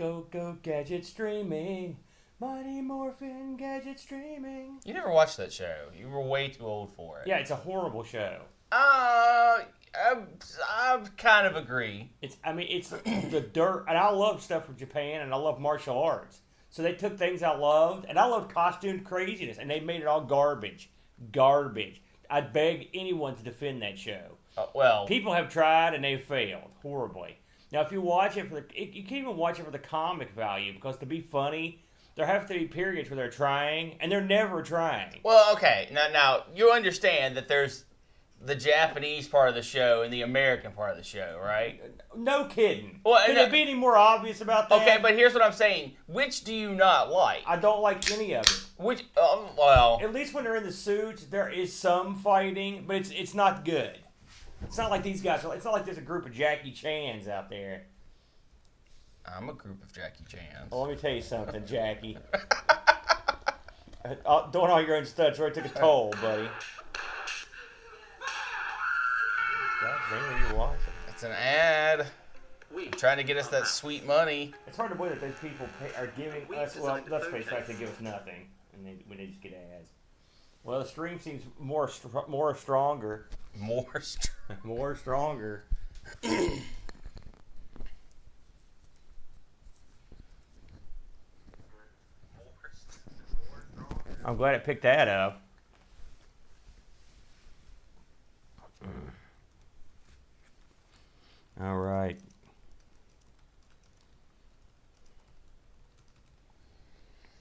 go, gadget streaming. Mighty Morphin gadget streaming. You never watched that show. You were way too old for it. Yeah, it's a horrible show. I kind of agree. It's the dirt, and I love stuff from Japan, and I love martial arts. So they took things I loved, and I loved costume craziness, and they made it all garbage. Garbage. I'd beg anyone to defend that show. Well, people have tried, and they've failed horribly. Now, if you watch it you can't even watch it for the comic value, because to be funny, there have to be periods where they're trying, and they're never trying. Well, okay. Now you understand that there's the Japanese part of the show and the American part of the show, right? No kidding. Well, Could it be any more obvious about that? Okay, but here's what I'm saying. Which do you not like? I don't like any of it. Which, well... At least when they're in the suits, there is some fighting, but it's not good. It's not like these guys. It's not like there's a group of Jackie Chans out there. I'm a group of Jackie Chans. Well, let me tell you something, Jackie. Doing all your own stunts really took a toll, buddy. God dang, what are you watching? It's an ad. Trying to get us that sweet money. It's hard to believe that those people are giving us, well, let's face it, they give us nothing, and when they just get ads. Well, the stream seems more stronger. More stronger. I'm glad it picked that up. All right.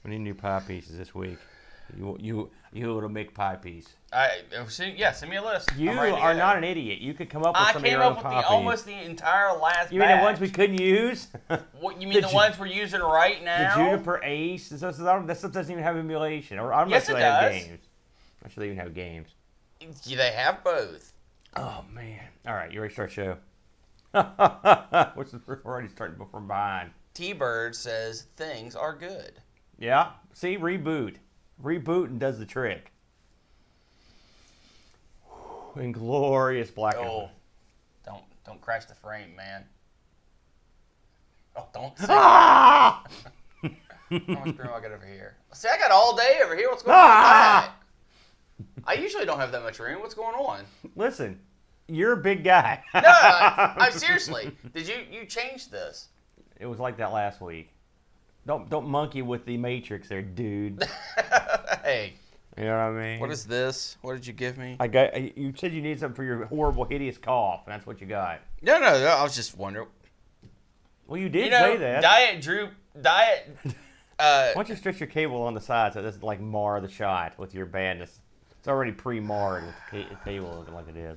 We need new pie pieces this week. You able to make pie piece? Send me a list. You are not an idiot. You could come up with some of your own pie piece. Almost the entire last. You mean the ones we couldn't use? What you mean the ones we're using right now? The Juniper Ace. That stuff doesn't even have emulation. Or I'm yes, not sure they have games. I'm not sure they even have games. They have both. Oh man! All right, you ready to start show? We're already starting from behind. T-Bird says things are good. Yeah. See, reboot. Rebooting does the trick. Inglorious black and white. Don't crash the frame, man. Oh, don't. Ah! How much room I got over here? See, I got all day over here. What's going on with that? I usually don't have that much room. What's going on? Listen, you're a big guy. No, I'm seriously. Did you change this? It was like that last week. Don't monkey with the Matrix there, dude. Hey. You know what I mean? What is this? What did you give me? You said you need something for your horrible, hideous cough, and that's what you got. No. I was just wondering. Well, you did say that. Diet. Why don't you stretch your cable on the side so it doesn't like mar the shot with your badness? It's already pre-marred with the cable looking like it is.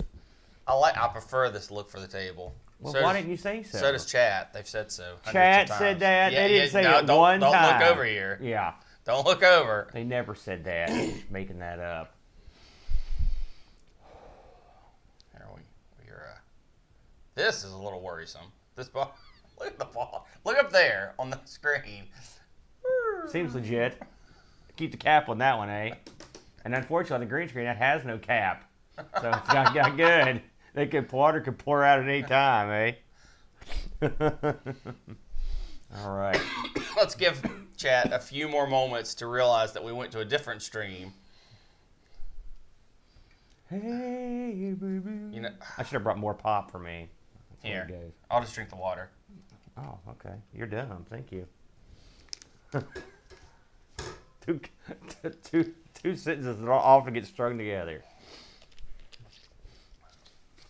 I prefer this look for the table. Well, why didn't you say so? So does chat. They've said so. Chat said that. Yeah, they didn't say it don't, one don't time. Don't look over here. Yeah. Don't look over. They never said that. They're just making that up. Here we're. This is a little worrisome. This ball. Look at the ball. Look up there on the screen. Seems legit. Keep the cap on that one, eh? And unfortunately, on the green screen, that has no cap. So it's not good. Water could pour out at any time, eh? All right. Let's give chat a few more moments to realize that we went to a different stream. Hey, baby. I should have brought more pop for me. Here, I'll just drink the water. Oh, okay. You're dumb. Thank you. Two sentences that often get strung together.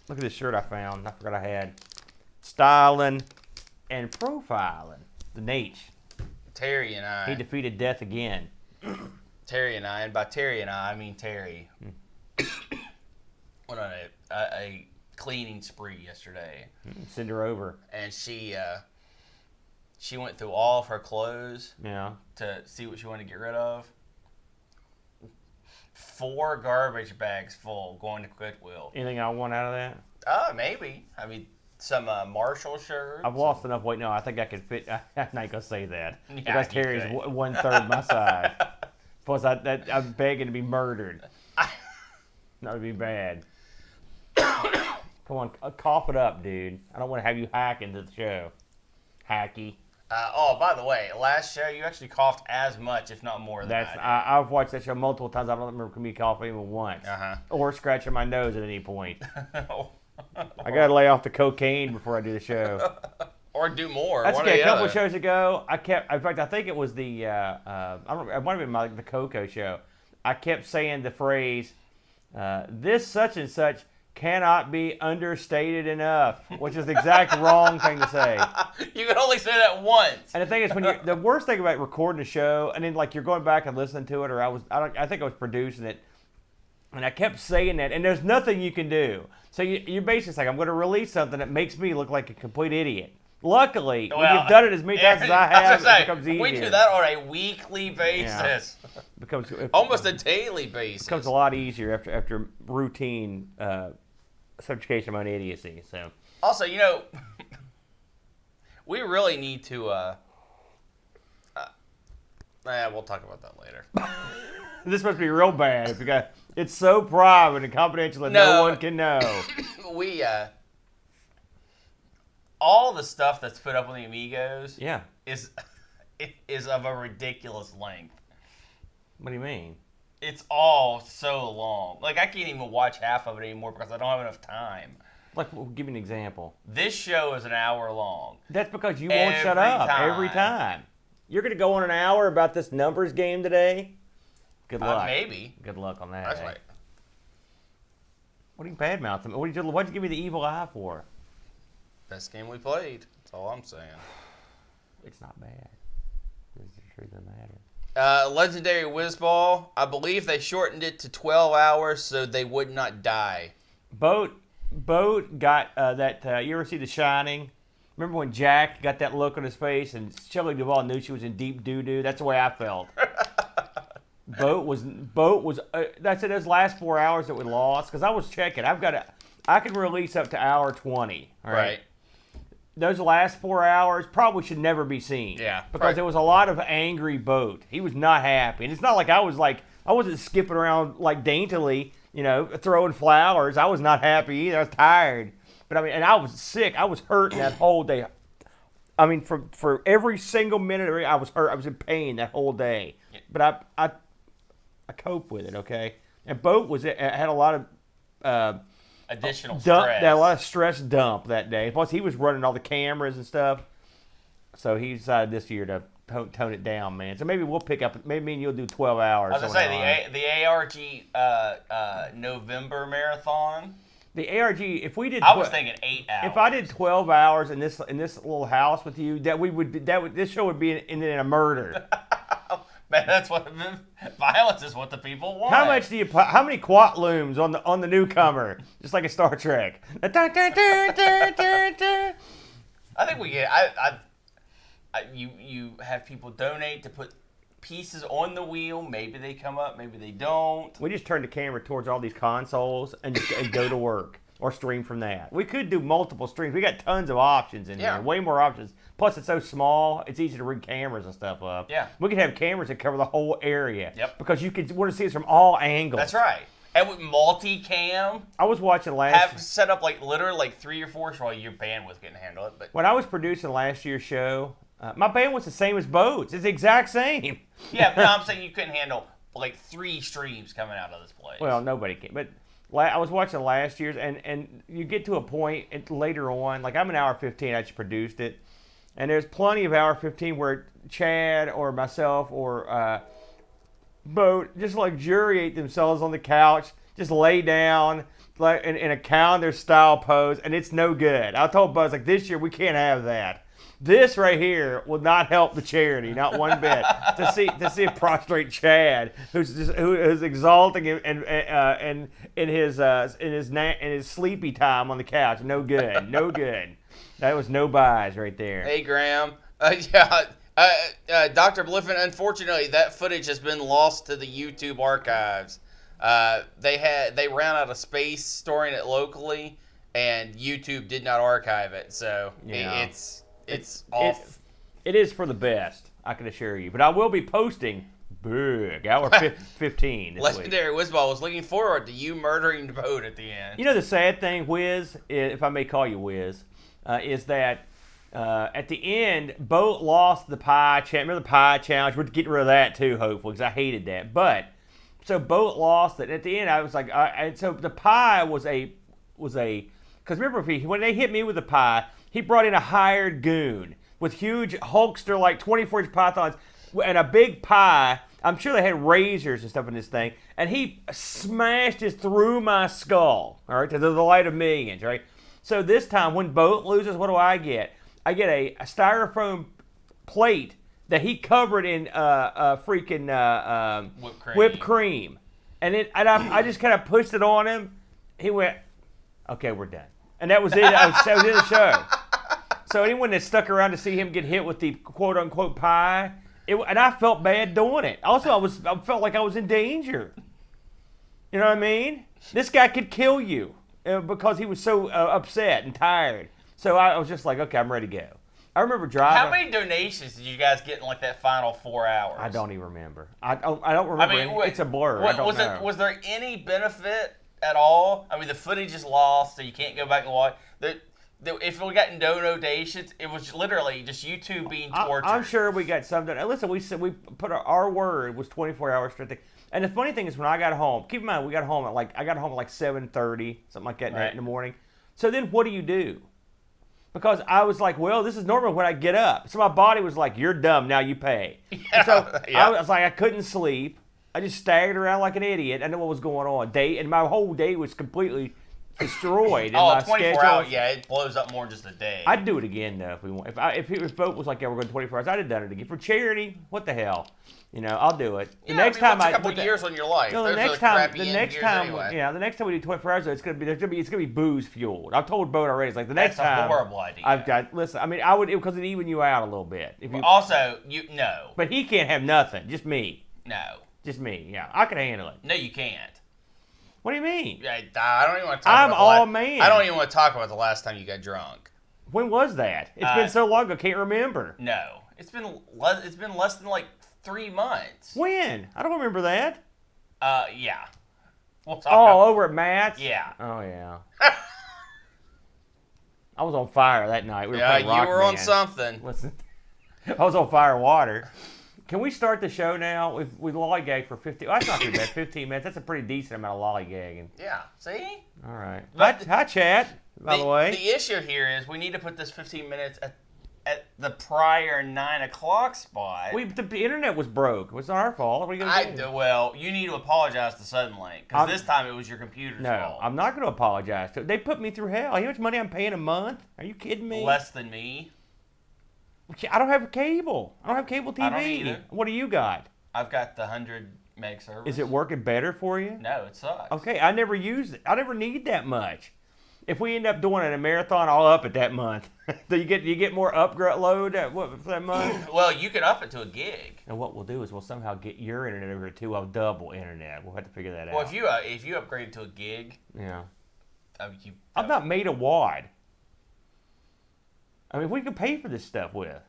Look at this shirt I found. I forgot I had. Styling and profiling. The Nate. Terry and I. He defeated death again. Terry and I, and by Terry and I mean Terry. Went on a cleaning spree yesterday. Send her over. And she went through all of her clothes. Yeah. To see what she wanted to get rid of. 4 garbage bags full going to Goodwill. Anything I want out of that? Maybe. I mean, some Marshall shirts. I've lost enough weight. No, I think I could fit. I'm not gonna say that. Yeah, because Terry's 1/3 my size. Plus, I'm begging to be murdered. That would be bad. Come on, cough it up, dude. I don't want to have you hack into the show. Hacky. By the way, last show you actually coughed as much, if not more, than I I've watched that show multiple times. I don't remember me coughing even once, or scratching my nose at any point. I gotta lay off the cocaine before I do the show, or do more. That's okay. A couple of shows ago, I kept. In fact, I think it was the. I don't. It might have been the Coco show. I kept saying the phrase, "This such and such cannot be understated enough," which is the exact wrong thing to say. You can only say that once. And the thing is, the worst thing about recording a show, and then like you're going back and listening to it, or I think I was producing it, and I kept saying that, and there's nothing you can do. So you're basically like, I'm going to release something that makes me look like a complete idiot. Luckily, when you've done it as many times as I have, it becomes easier. We do that on a weekly basis. Yeah. Becomes almost a daily basis. It becomes a lot easier after routine subjugation of my idiocy. So also, we really need to. We'll talk about that later. This must be real bad. If you got, it's so private and confidential that no one can know. We all the stuff that's put up on the Amigos, is of a ridiculous length. What do you mean? It's all so long. Like, I can't even watch half of it anymore because I don't have enough time. Like, give me an example. This show is an hour long. That's because you won't shut up every time. You're going to go on an hour about this numbers game today? Good luck. Maybe. Good luck on that. That's right. What are you badmouthing them? What'd you give me the evil eye for? Best game we played. That's all I'm saying. It's not bad. It's the truth of the matter. Legendary Whizball. I believe they shortened it to 12 hours so they would not die. Boat got that. You ever see The Shining? Remember when Jack got that look on his face and Shelley Duvall knew she was in deep doo-doo? That's the way I felt. Boat was. That's it. Those last 4 hours that we lost, because I was checking. I can release up to hour 20. Right. Those last 4 hours probably should never be seen. Yeah. Because there was a lot of angry Boat. He was not happy, and it's not like I wasn't skipping around like daintily, throwing flowers. I was not happy either. I was tired, but and I was sick. I was hurting that whole day. For every single minute of it, I was hurt. I was in pain that whole day. Yeah. But I coped with it, okay? And Boat had a lot of additional stress. A lot of stress dump that day. Plus, he was running all the cameras and stuff. So he decided this year to tone it down, man. So maybe we'll pick up. Maybe me and you'll do 12 hours. I was going to say, the ARG November marathon. The ARG, if we did, I was thinking 8 hours. If I did 12 hours in this little house with you, this show would be in a murder. Man, that's what violence is. What the people want. How much do you? How many quat looms on the newcomer? Just like a Star Trek. I think we get. You have people donate to put pieces on the wheel. Maybe they come up. Maybe they don't. We just turn the camera towards all these consoles and go to work or stream from that. We could do multiple streams. We got tons of options in here. Way more options. Plus, it's so small, it's easy to rig cameras and stuff up. Yeah. We could have cameras that cover the whole area. Yep. Because you want to see us from all angles. That's right. And with multicam. I was watching have set up literally 3 or 4 so your bandwidth couldn't handle it. But when I was producing last year's show, my bandwidth's the same as Boat's. It's the exact same. Yeah, no, I'm saying you couldn't handle 3 streams coming out of this place. Well, nobody can. But I was watching last year's, and you get to a point later on, like I'm an hour 15, I just produced it. And there's plenty of hour 15 where Chad or myself or Boat just luxuriate themselves on the couch, just lay down like in a calendar style pose, and it's no good. I told Buzz, this year we can't have that. This right here will not help the charity, not one bit. to see a prostrate Chad who's exalting and in his sleepy time on the couch, no good, no good. That was no buys right there. Hey, Graham. Dr. Bliffen, unfortunately, that footage has been lost to the YouTube archives. They ran out of space storing it locally, and YouTube did not archive it. So it's off. It is for the best, I can assure you. But I will be posting big hour 15 this Legendary week. Whizball was looking forward to you murdering the Boat at the end. You know the sad thing, Wiz, if I may call you Wiz, is that at the end, Boat lost the pie challenge. Remember the pie challenge? We're getting rid of that too, hopefully, because I hated that. But so Boat lost it. At the end, I was like, and so the pie was a because remember when they hit me with the pie, he brought in a hired goon with huge Hulkster like 24-inch pythons and a big pie. I'm sure they had razors and stuff in this thing, and he smashed this through my skull. All right, to the light of millions. Right. So this time, when Boat loses, what do I get? I get a styrofoam plate that he covered in freaking whipped cream. And I just kind of pushed it on him. He went, okay, we're done. And that was it. That was in the show. So anyone that stuck around to see him get hit with the quote-unquote pie, and I felt bad doing it. Also, I felt like I was in danger. You know what I mean? This guy could kill you because he was so upset and tired. So I was just like, okay, I'm ready to go. I remember driving. How many donations did you guys get in like that final 4 hours? I don't even remember. I don't remember. I mean, it's a blur. I don't know. Was there any benefit at all? I mean, the footage is lost, so you can't go back and watch. If we got no donations, it was literally just YouTube being tortured. I'm sure we got something. Listen, we said we put our word was 24 hours straight. And the funny thing is, when I got home, keep in mind I got home at like 7:30, something like that in the morning. So then, what do? Because I was like, well, this is normal when I get up. So my body was like, you're dumb, now you pay. Yeah, so I was like, I couldn't sleep. I just staggered around like an idiot. I didn't know what was going on. And my whole day was completely destroyed. 24 hours, yeah, it blows up more than just a day. I'd do it again, though, if we want. If vote was like, yeah, we're going 24 hours, I'd have done it again. For charity, what the hell? I'll do it. The next time a couple years on your life. No, the next time we do 24 hours, it's gonna be booze fueled. I've told Boat already. It's like the next time. That's a horrible idea. Listen. I mean, I would because it even you out a little bit. No. But he can't have nothing. Just me. No. Just me. Yeah, I can handle it. No, you can't. What do you mean? I don't even want to talk I'm all man. I don't even want to talk about the last time you got drunk. When was that? It's been so long, I can't remember. No, it's been less than like 3 months. When? I don't remember that. Yeah. We'll talk over at Matt's? Yeah. Oh, yeah. I was on fire that night. We were playing Rock you were on something. Listen, I was on fire water. Can we start the show now? We lollygag for 15. That's not too bad. 15 minutes. That's a pretty decent amount of lollygagging. Yeah. See? All right. Hi, Chad. By the way. The issue here is we need to put this 15 minutes at the prior 9 o'clock spot. The internet was broke. It was our fault. What are we gonna do? Well, you need to apologize to Suddenlink because this time it was your computer's fault. No, I'm not going to apologize to it. They put me through hell. You know how much money I'm paying a month? Are you kidding me? Less than me. I don't have cable. I don't have cable TV. I don't either. What do you got? I've got the 100 meg service. Is it working better for you? No, it sucks. Okay, I never use it. I never need that much. If we end up doing a marathon, I'll up it that month. Do you get more upgrade load for that month? Well, you can up it to a gig. And what we'll do is we'll somehow get your internet over to a double internet. We'll have to figure that out. Well, if you upgrade to a gig, yeah. I'm not made of wad. I mean, we could pay for this stuff with.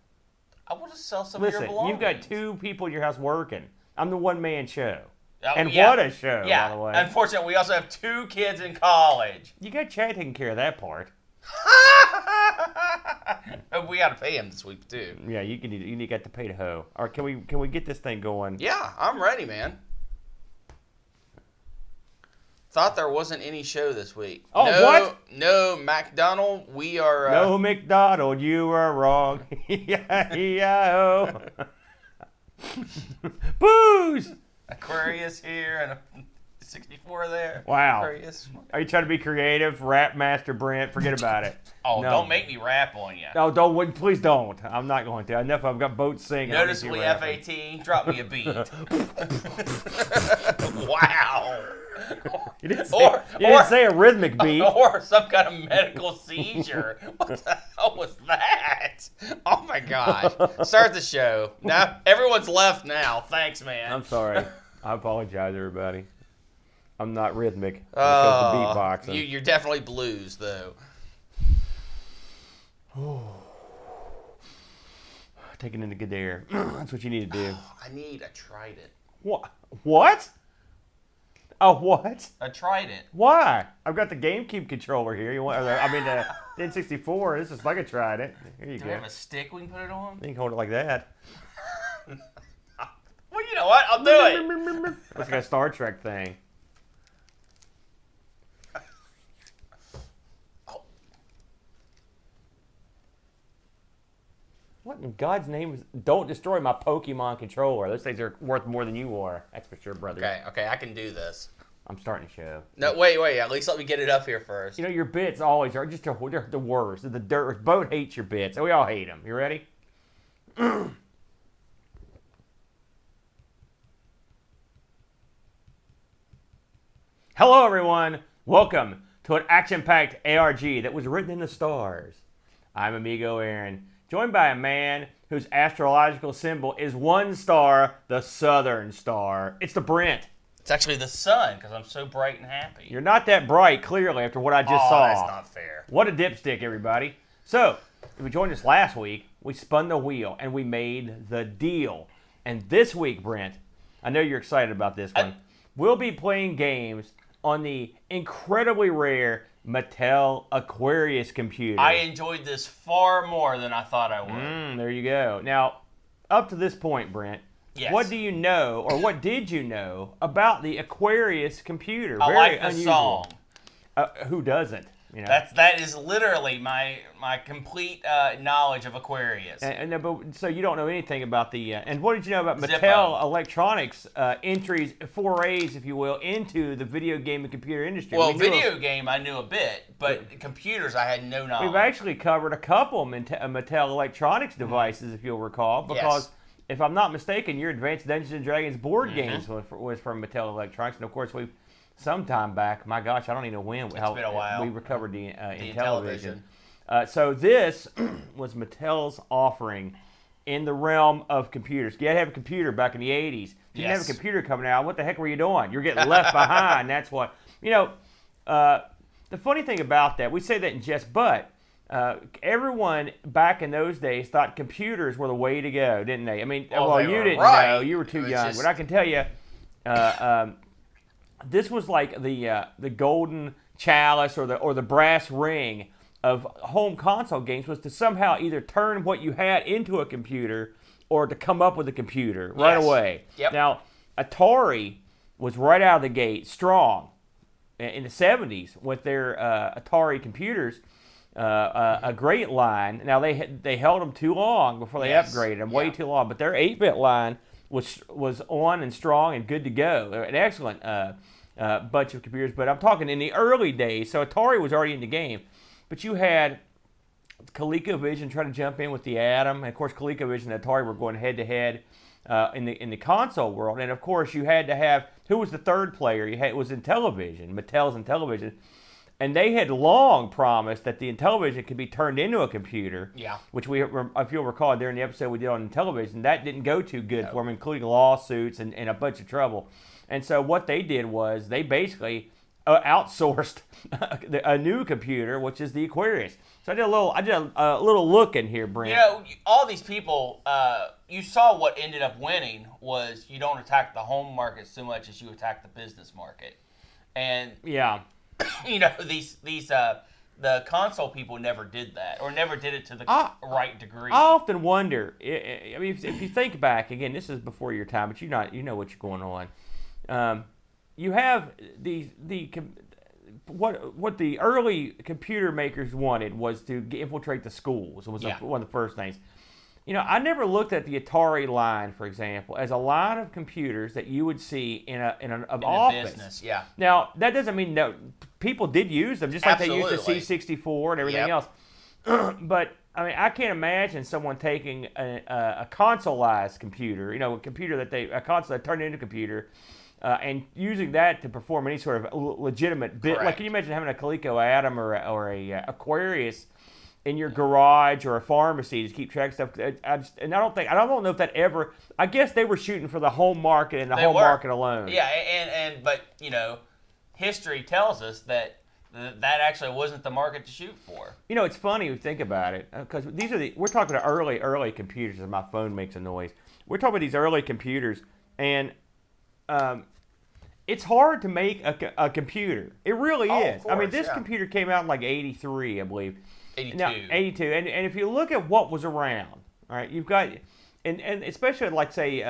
I want to sell some of your belongings. You've got 2 people in your house working. I'm the one-man show. And what a show, by the way. Unfortunately, we also have 2 kids in college. You got Chad taking care of that part. We got to pay him this week, too. Yeah, you got to pay the hoe. All right, can we get this thing going? Yeah, I'm ready, man. Thought there wasn't any show this week. Oh, what? No, McDonald, we are... No, McDonald, you are wrong. E-I-E-I-O. Booze! Aquarius here and a 64 there. Wow. Aquarius. Are you trying to be creative? Rap Master Brent, forget about it. No. Don't make me rap on you. No, please don't. I'm not going to. Enough, I've got boats singing. Noticeably FAT, drop me a beat. Wow. You didn't say a rhythmic beat. Or some kind of medical seizure. What the hell was that? Oh my gosh. Start the show. Now, everyone's left now. Thanks, man. I'm sorry. I apologize, everybody. I'm not rhythmic when it comes to beatboxing. You're definitely blues, though. Taking in the good air. That's what you need to do. I need a Trident. What? A what? A trident. Why? I've got the GameCube controller here. You want? The N64. This is like a trident. Here you Do go. we have a stick we can put it on? You can hold it like that. Well, you know what? I'll do it. It's like a Star Trek thing. What in God's name is... Don't destroy my Pokemon controller. Those things are worth more than you are. That's for sure, brother. Okay, I can do this. I'm starting to show. No, wait. At least let me get it up here first. You know, your bits always are just they're the worst. The dirt. Boat hates your bits. We all hate them. You ready? Hello, everyone. Welcome to an action-packed ARG that was written in the stars. I'm Amigo Aaron, joined by a man whose astrological symbol is one star, the Southern Star. It's the Brent. It's actually the sun, because I'm so bright and happy. You're not that bright, clearly, after what I just saw. That's not fair. What a dipstick, everybody. So, if you joined us last week, we spun the wheel, and we made the deal. And this week, Brent, I know you're excited about this one. We'll be playing games on the incredibly rare Mattel Aquarius computer. I enjoyed this far more than I thought I would. There you go. Now, up to this point, Brent, yes. What do you know, or what did you know about the Aquarius computer? I Very like the unusual. song. Who doesn't? You know? That is literally my complete knowledge of Aquarius. But so you don't know anything about the and what did you know about Zippo. Mattel Electronics entries, forays, if you will, into the video game and computer industry? Well, video game I knew a bit, but computers I had no knowledge. We've actually covered a couple Mattel Electronics devices, if you'll recall, because if I'm not mistaken, your Advanced Dungeons and Dragons board games was from Mattel Electronics, and of course we've some time back. My gosh, I don't even know when. It's been a while. We recovered the Intellivision. So this was Mattel's offering in the realm of computers. You had to have a computer back in the 80s. You didn't have a computer coming out. What the heck were you doing? You're getting left behind. That's what. You know, the funny thing about that, we say that in jest, but everyone back in those days thought computers were the way to go, didn't they? I mean, well you didn't know. You were too young. But I can tell you, this was like the golden chalice or the brass ring of home console games, was to somehow either turn what you had into a computer or to come up with a computer right away. Yep. Now, Atari was right out of the gate strong in the 70s with their Atari computers. A great line. Now, they held them too long before they upgraded them, way too long. But their 8-bit line was on and strong and good to go. An excellent bunch of computers. But I'm talking in the early days. So Atari was already in the game. But you had ColecoVision trying to jump in with the Atom. And of course, ColecoVision and Atari were going head-to-head in the console world. And of course, you had to have, who was the third player? It was Intellivision, Mattel's Intellivision. And they had long promised that the Intellivision could be turned into a computer. Yeah. Which if you'll recall, during the episode we did on Intellivision, that didn't go too good for them, including lawsuits and a bunch of trouble. And so what they did was they basically outsourced a new computer, which is the Aquarius. So I did a little look in here, Brent. You know, all these people, you saw what ended up winning was you don't attack the home market so much as you attack the business market. And you know, the console people never did that, or never did it to the right degree. I often wonder. I mean, if you think back again, this is before your time, but you know what's going on. You have what the early computer makers wanted was to infiltrate the schools. It was one of the first things. You know, I never looked at the Atari line, for example, as a line of computers that you would see in an office. Business, Now, that doesn't mean that people did use them, just like they used the C64 and everything else. But, I mean, I can't imagine someone taking a consoleized computer, you know, a console that turned into a computer, and using that to perform any sort of legitimate bit. Like, can you imagine having a Coleco Atom or a Aquarius in your garage or a pharmacy to keep track of stuff? I don't know if that ever. I guess they were shooting for the home market and the home market alone. Yeah, but you know, history tells us that actually wasn't the market to shoot for. You know, it's funny when you think about it, because we're talking about early computers, and my phone makes a noise. We're talking about these early computers, and it's hard to make a computer. It really is. Of course, this computer came out in like 83, I believe. 82. Now, 82. And if you look at what was around, all right, you've got, and especially like, say,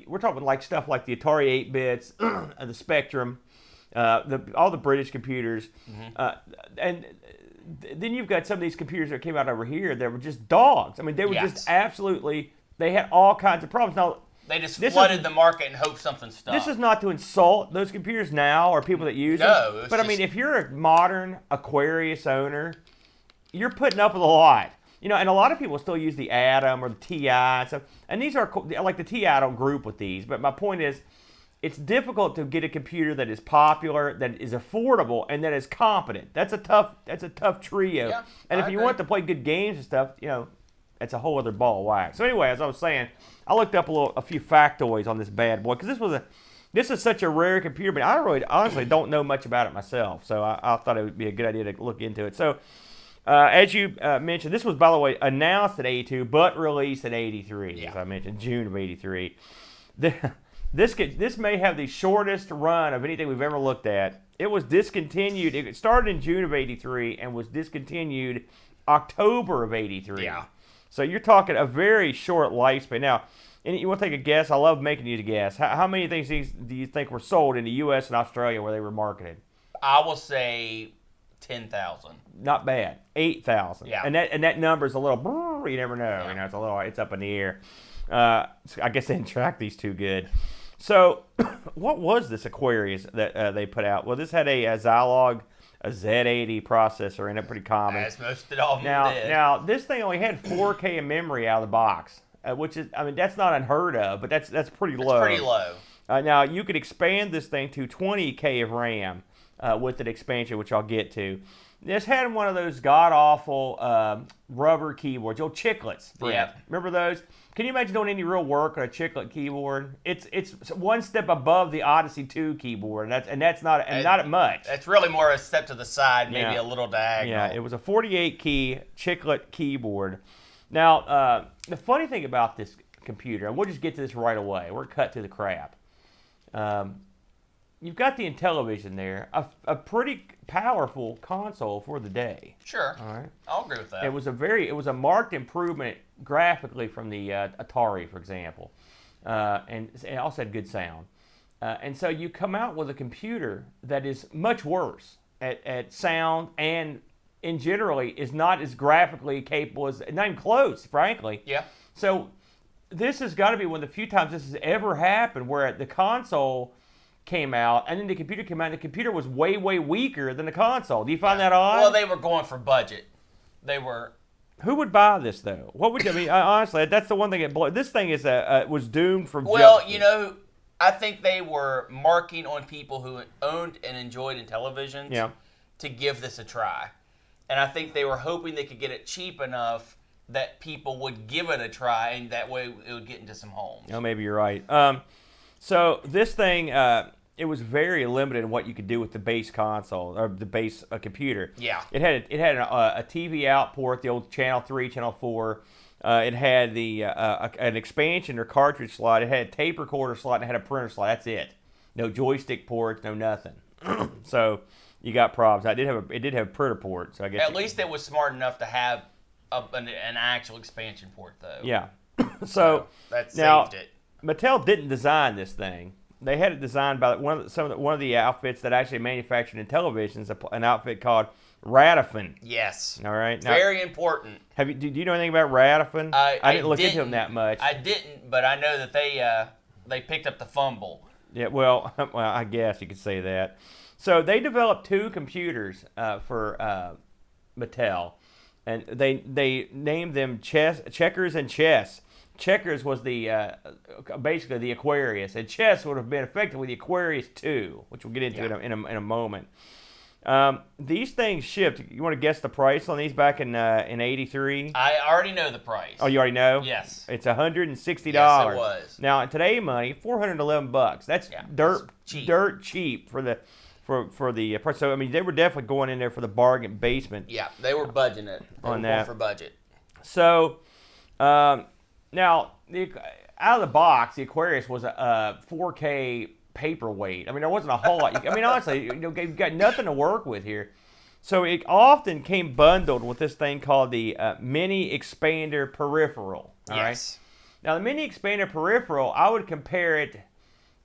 we're talking like stuff like the Atari 8-bits, the Spectrum, all the British computers. And then you've got some of these computers that came out over here that were just dogs. I mean, they were just absolutely, they had all kinds of problems. Now, they just flooded the market and hoped something stuck. this is not to insult those computers now or people that use them. But I mean, if you're a modern Aquarius owner, you're putting up with a lot. And a lot of people still use the Atom or the TI and stuff. And these are, like the TI, I don't group with these. But my point is, it's difficult to get a computer that is popular, that is affordable, and that is competent. That's a tough trio. Yeah, and if you want to play good games and stuff, it's a whole other ball of wax. So anyway, as I was saying, I looked up a few factoids on this bad boy because this is such a rare computer, but I really honestly don't know much about it myself. So I thought it would be a good idea to look into it. So as you mentioned, this was, by the way, announced at 82, but released at 83, as I mentioned, June of 83. This may have the shortest run of anything we've ever looked at. It was discontinued. It started in June of 83 and was discontinued October of 83. Yeah. So you're talking a very short lifespan. Now, and you want to take a guess? I love making you guess. How many things do you think were sold in the U.S. and Australia where they were marketed? I will say 10,000. Not bad. 8,000. Yeah. And that number's a little, you never know. Yeah. It's up in the air. I guess they didn't track these too good. So, what was this Aquarius that they put out? Well, this had a Zilog, a Z80 processor in it, pretty common. As most of all did. Now, this thing only had 4K of memory out of the box, which is, that's not unheard of, but that's pretty low. It's pretty low. Now, you could expand this thing to 20K of RAM with an expansion, which I'll get to. This had one of those god-awful rubber keyboards, old chiclets. Yeah. Remember those? Can you imagine doing any real work on a chiclet keyboard? It's one step above the Odyssey 2 keyboard, and that's not much. That's really more a step to the side, maybe a little diagonal. Yeah, it was a 48-key chiclet keyboard. Now, the funny thing about this computer, and we'll just get to this right away. We're cut to the crap. You've got the Intellivision there, a pretty powerful console for the day. Sure. All right. I'll agree with that. It was a marked improvement graphically from the Atari, for example, and it also had good sound. And so you come out with a computer that is much worse at sound and in generally is not as graphically capable as, not even close, frankly. Yeah. So this has got to be one of the few times this has ever happened where the console came out and then the computer came out and the computer was way, way weaker than the console. Do you find that odd? Well, they were going for budget. They were. Who would buy this though? What would you? I mean, honestly, that's the one thing that blows. This thing is was doomed from. Well, I think they were marking on people who owned and enjoyed Intellivisions to give this a try, and I think they were hoping they could get it cheap enough that people would give it a try, and that way it would get into some homes. Oh, maybe you're right. So this thing, it was very limited in what you could do with the base console or the base computer. Yeah. It had a TV out port, the old Channel 3, Channel 4. It had an expansion or cartridge slot. It had a tape recorder slot and it had a printer slot. That's it. No joystick ports, no nothing. So you got problems. It did have a printer port. So I guess at least it was smart enough to have an actual expansion port, though. Yeah. So that saved it. Mattel didn't design this thing. They had it designed by one of the outfits that actually manufactured Intellivisions, an outfit called Radifin. Yes. All right. Now, very important. Do you know anything about Radifin? I didn't look into them that much. I didn't, but I know that they picked up the fumble. Yeah. Well, I guess you could say that. So they developed two computers for Mattel, and they named them Checkers and Chess. Checkers was basically the Aquarius, and Chess would have been effectively the Aquarius 2, which we'll get into in a moment. These things shipped. You want to guess the price on these back in '83? I already know the price. Oh, you already know? Yes. It's $160. Yes, it was. Now, in today money, $411. That's dirt cheap for the price. So I mean, they were definitely going in there for the bargain basement. Yeah, they were budging it on that for budget. So. Now, out of the box, the Aquarius was a 4K paperweight. I mean, there wasn't a whole lot. I mean, honestly, you've got nothing to work with here. So it often came bundled with this thing called the mini expander peripheral. All right. Now the mini expander peripheral, I would compare it.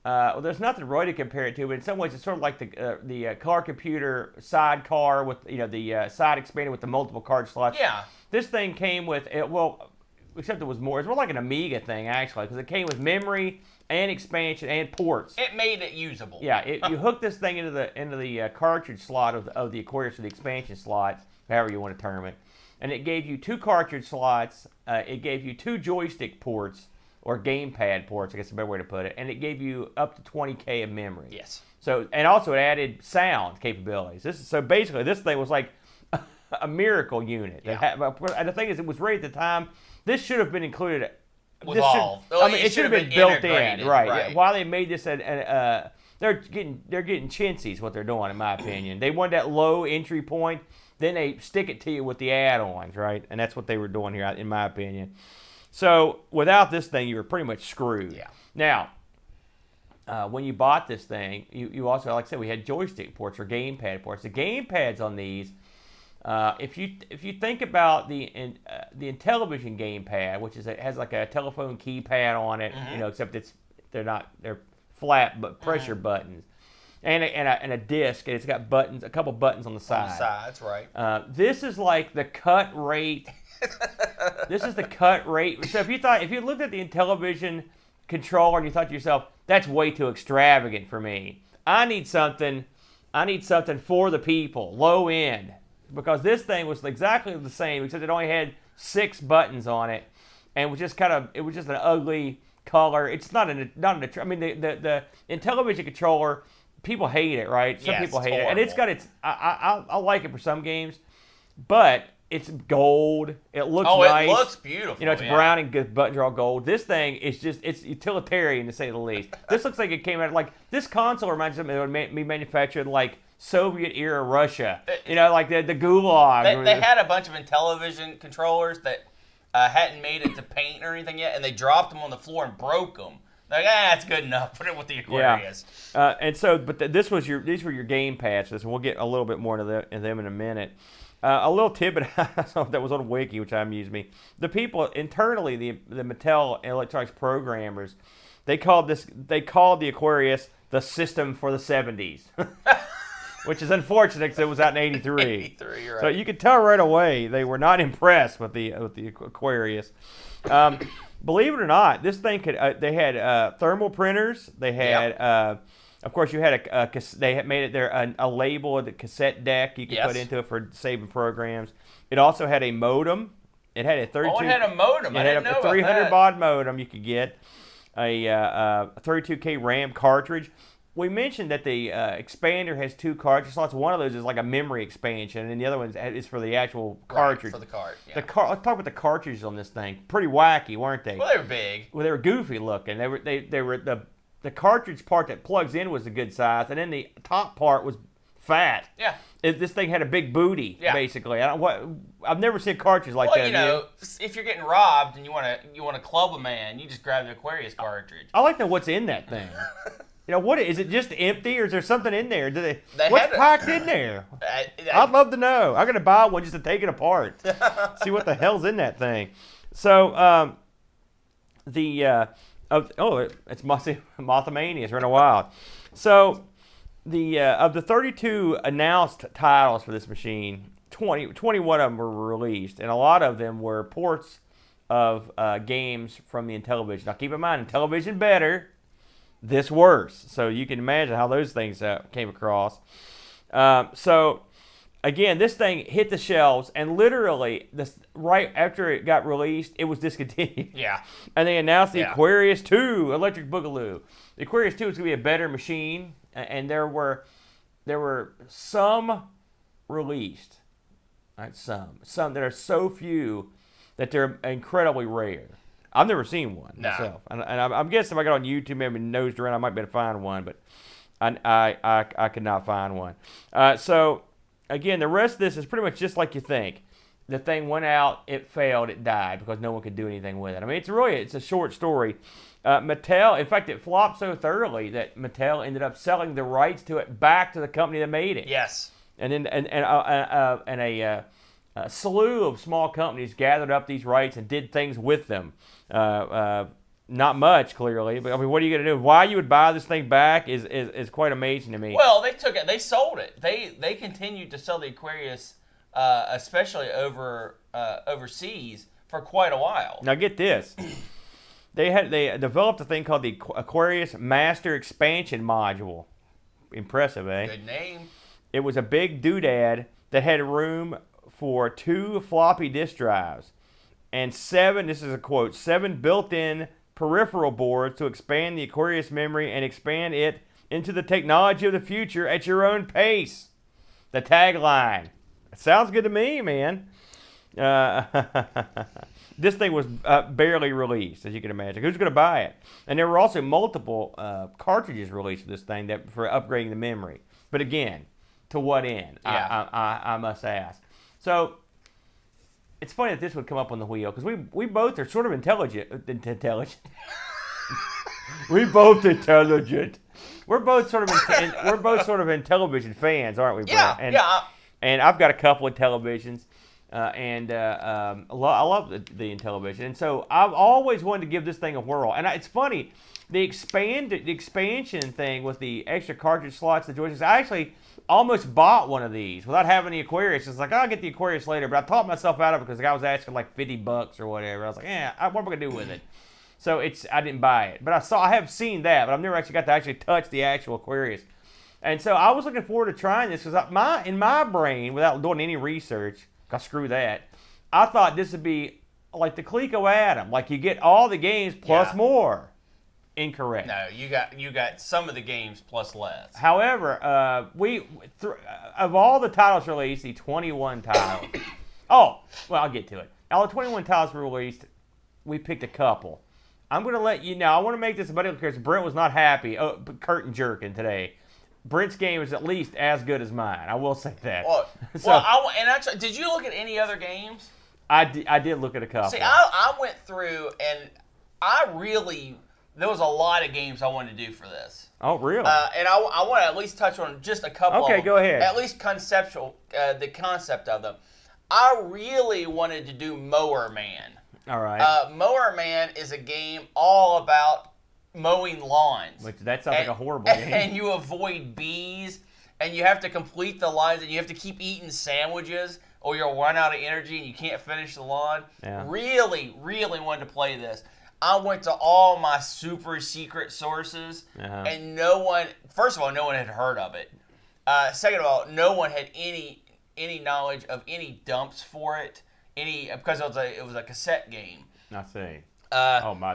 Well, there's nothing really to compare it to, but in some ways it's sort of like the car computer sidecar with the side expander with the multiple card slots. Yeah. This thing came with it. Well, except it was more like an Amiga thing actually, because it came with memory and expansion and ports. It made it usable. Yeah, you hook this thing into the cartridge slot of the Aquarius or the expansion slot, however you want to term it, and it gave you 2 cartridge slots. It gave you 2 joystick ports or gamepad ports, I guess is a better way to put it, and it gave you up to 20K of memory. Yes. So and also it added sound capabilities. So basically this thing was like a miracle unit. Yeah. And the thing is, it was right at the time. This should have been included. With all. It should have been built in, right? Right. Why they made this, they're getting chintzy's what they're doing, in my opinion. They want that low entry point, then they stick it to you with the add-ons, right? And that's what they were doing here, in my opinion. So without this thing, you were pretty much screwed. Yeah. Now, when you bought this thing, you also, like I said, we had joystick ports or gamepad ports. The gamepads on these. If you think about the Intellivision gamepad, which has like a telephone keypad on it, except they're flat but pressure buttons, and a disc, and it's got buttons, a couple buttons on the side. On the sides, right? This is like the cut rate. This is the cut rate. So if you looked at the Intellivision controller and you thought to yourself, that's way too extravagant for me. I need something for the people, low end. Because this thing was exactly the same, except it only had 6 buttons on it, and was just it was just an ugly color. It's not I mean, the Intellivision controller, people hate it, right? Some people hate it, and it's got its. I like it for some games, but it's gold. It looks nice. It looks beautiful. It's brown and good buttons are all gold. This thing is it's utilitarian to say the least. This looks like it came out this console reminds me of me manufactured like Soviet era Russia, like the Gulag. They had a bunch of Intellivision controllers that hadn't made it to paint or anything yet, and they dropped them on the floor and broke them. Like, that's good enough. Put it with the Aquarius. Yeah. And so, but these were your game pads, and we'll get a little bit more into them in a minute. A little tidbit that was on Wiki, which amused me. The people internally, the Mattel electronics programmers, they called the Aquarius the system for the 70s. Which is unfortunate because it was out in '83. '83, right. So you could tell right away they were not impressed with the Aquarius. Believe it or not, this thing they had thermal printers. They had, of course, you had they had made it there a label of the cassette deck you could put into it for saving programs. It also had a modem. It had a 32. Oh, it had a modem. I didn't know about that. 300 baud modem you could get. A 32K RAM cartridge. We mentioned that the expander has 2 cartridge slots. One of those is like a memory expansion, and the other one is for the actual cartridge. For the card. Yeah. Let's talk about the cartridges on this thing. Pretty wacky, weren't they? Well, they were big. Well, they were goofy looking. They were the cartridge part that plugs in was a good size, and then the top part was fat. Yeah. This thing had a big booty, basically. I've never seen cartridges like that. Well, if you're getting robbed and you want to club a man, you just grab the Aquarius cartridge. I like to know what's in that thing. What is it? Just empty, or is there something in there? What's packed in there? I'd love to know. I'm gonna buy one just to take it apart, see what the hell's in that thing. So it's Mothmania. It's running wild. So of the 32 announced titles for this machine, 21 of them were released, and a lot of them were ports of games from the Intellivision. Now keep in mind, Intellivision better. This worse. So you can imagine how those things came across. So again, this thing hit the shelves, and literally, right after it got released, it was discontinued. Yeah. And they announced the Aquarius 2 Electric Boogaloo. The Aquarius 2 is going to be a better machine, and there were some released. Right, some that are so few that they're incredibly rare. I've never seen one myself, and I'm guessing if I got on YouTube, maybe nosed around, I might be able to find one, but I could not find one. So again, the rest of this is pretty much just like you think. the thing went out, it failed, it died because no one could do anything with it. I mean, it's a short story. Mattel, in fact, it flopped so thoroughly that Mattel ended up selling the rights to it back to the company that made it. Yes. And then a slew of small companies gathered up these rights and did things with them. Not much, clearly, but I mean, what are you going to do? Why you would buy this thing back is quite amazing to me. Well, they took it. They sold it. They continued to sell the Aquarius, especially overseas, for quite a while. Now get this. They developed a thing called the Aquarius Master Expansion Module. Impressive, eh? Good name. It was a big doodad that had room for 2 floppy disk drives and 7, this is a quote, 7 built-in peripheral boards to expand the Aquarius memory and expand it into the technology of the future at your own pace. The tagline. Sounds good to me, man. This thing was barely released, as you can imagine. Who's going to buy it? And there were also multiple cartridges released for this thing for upgrading the memory. But again, to what end? Yeah. I must ask. So it's funny that this would come up on the wheel because we both are sort of intelligent. We both intelligent. We're both sort of in television fans, aren't we, Brett? Yeah. Yeah. And I've got a couple of televisions. I love the Intellivision, and so I've always wanted to give this thing a whirl. And it's funny, the expansion thing with the extra cartridge slots, the joysticks. I actually almost bought one of these without having the Aquarius. It's like, I'll get the Aquarius later, but I talked myself out of it because the guy was asking like $50 or whatever. I was like, what am I gonna do with it? So I didn't buy it, but I have seen that, but I've never actually got to actually touch the actual Aquarius. And so I was looking forward to trying this because in my brain, without doing any research. Screw that. I thought this would be like the Coleco Adam, like you get all the games plus more. Incorrect. No, you got some of the games plus less. However, of all the titles released, the 21 titles. Oh, well, I'll get to it. All the 21 titles were released. We picked a couple. I'm going to let you know. I want to make this about it because Brent was not happy. Curtain jerking today. Brent's game is at least as good as mine. I will say that. Did you look at any other games? I did look at a couple. See, I went through and there was a lot of games I wanted to do for this. Oh, really? And I want to at least touch on just a couple of them. Okay, go ahead. At least conceptual, the concept of them. I really wanted to do Mower Man. All right. Mower Man is a game all about mowing lawns. Which that sounds like a horrible game. And you avoid bees, and you have to complete the lines, and you have to keep eating sandwiches, or you'll run out of energy and you can't finish the lawn. Yeah. Really, really wanted to play this. I went to all my super secret sources, and first of all, no one had heard of it. Second of all, no one had any knowledge of any dumps for it, because it was a cassette game. I see. That would be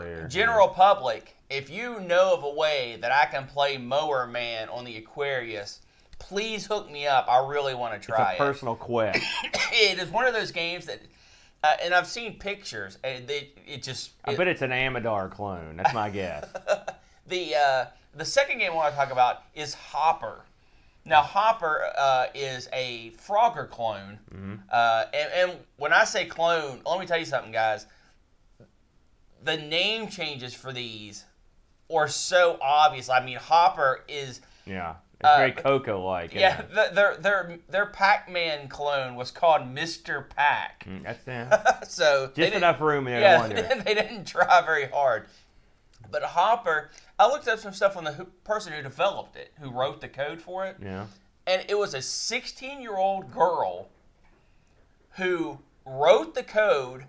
rare. General public, if you know of a way that I can play Mower Man on the Aquarius, please hook me up. I really want to try it. It's a personal quest. It is one of those games that, and I've seen pictures, and I bet it's an Amador clone. That's my guess. The second game I want to talk about is Hopper. Now, Hopper is a Frogger clone. Mm-hmm. And when I say clone, let me tell you something, guys. The name changes for these are so obvious. I mean, Hopper is... Yeah, it's very Coco-like. Yeah, their Pac-Man clone was called Mr. Pac. That's So just enough room in there to wonder. They didn't try very hard. But Hopper, I looked up some stuff on the person who developed it, who wrote the code for it. Yeah. And it was a 16-year-old girl who wrote the code,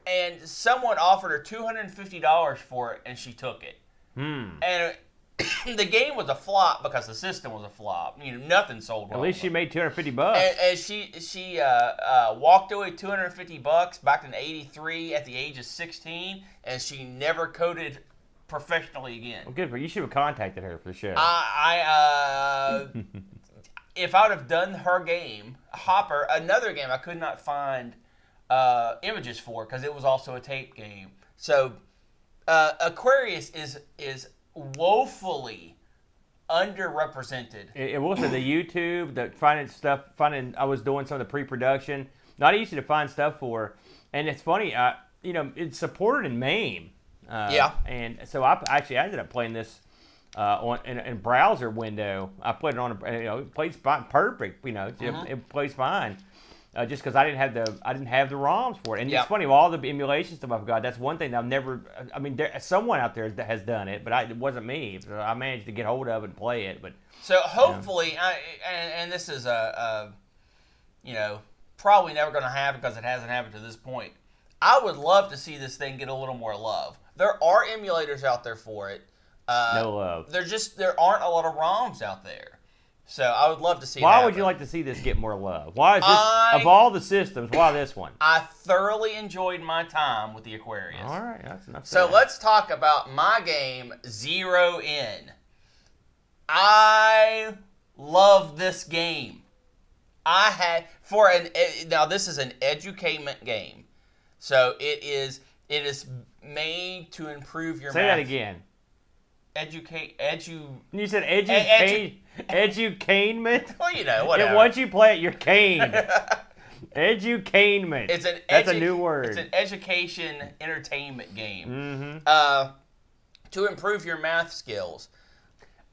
and someone offered her $250 for it, and she took it. And the game was a flop because the system was a flop. Nothing sold well. At least she made $250. And she walked away $250 back in '83 at the age of 16, and she never coded professionally again. Well, good for you. You should have contacted her for sure. If I would have done her game, Hopper, another game I could not find images for because it was also a tape game. So Aquarius is woefully underrepresented. It will say the YouTube, I was doing some of the pre-production. Not easy to find stuff for, and it's funny. It's supported in MAME. And so I ended up playing this in browser window. I put it on. It plays fine, perfect. It plays fine. Just because I didn't have the ROMs for it. And it's funny, with all the emulation stuff I've got, that's one thing that I've never. I mean, someone out there that has done it, but it wasn't me. So I managed to get hold of it and play it. But so hopefully, and this is probably never going to happen because it hasn't happened to this point. I would love to see this thing get a little more love. There are emulators out there for it. No love. There aren't a lot of ROMs out there. So I would love to see. Why would you like to see this get more love? Why is this of all the systems? Why this one? I thoroughly enjoyed my time with the Aquarius. All right, that's enough. So let's talk about my game Zero In. I love this game. Now this is an edutainment game, so it is made to improve your. Say that again. You said edutainment? Well, whatever. And once you play it, you're caned. Edutainment. That's a new word. It's an education entertainment game. Mm-hmm. To improve your math skills.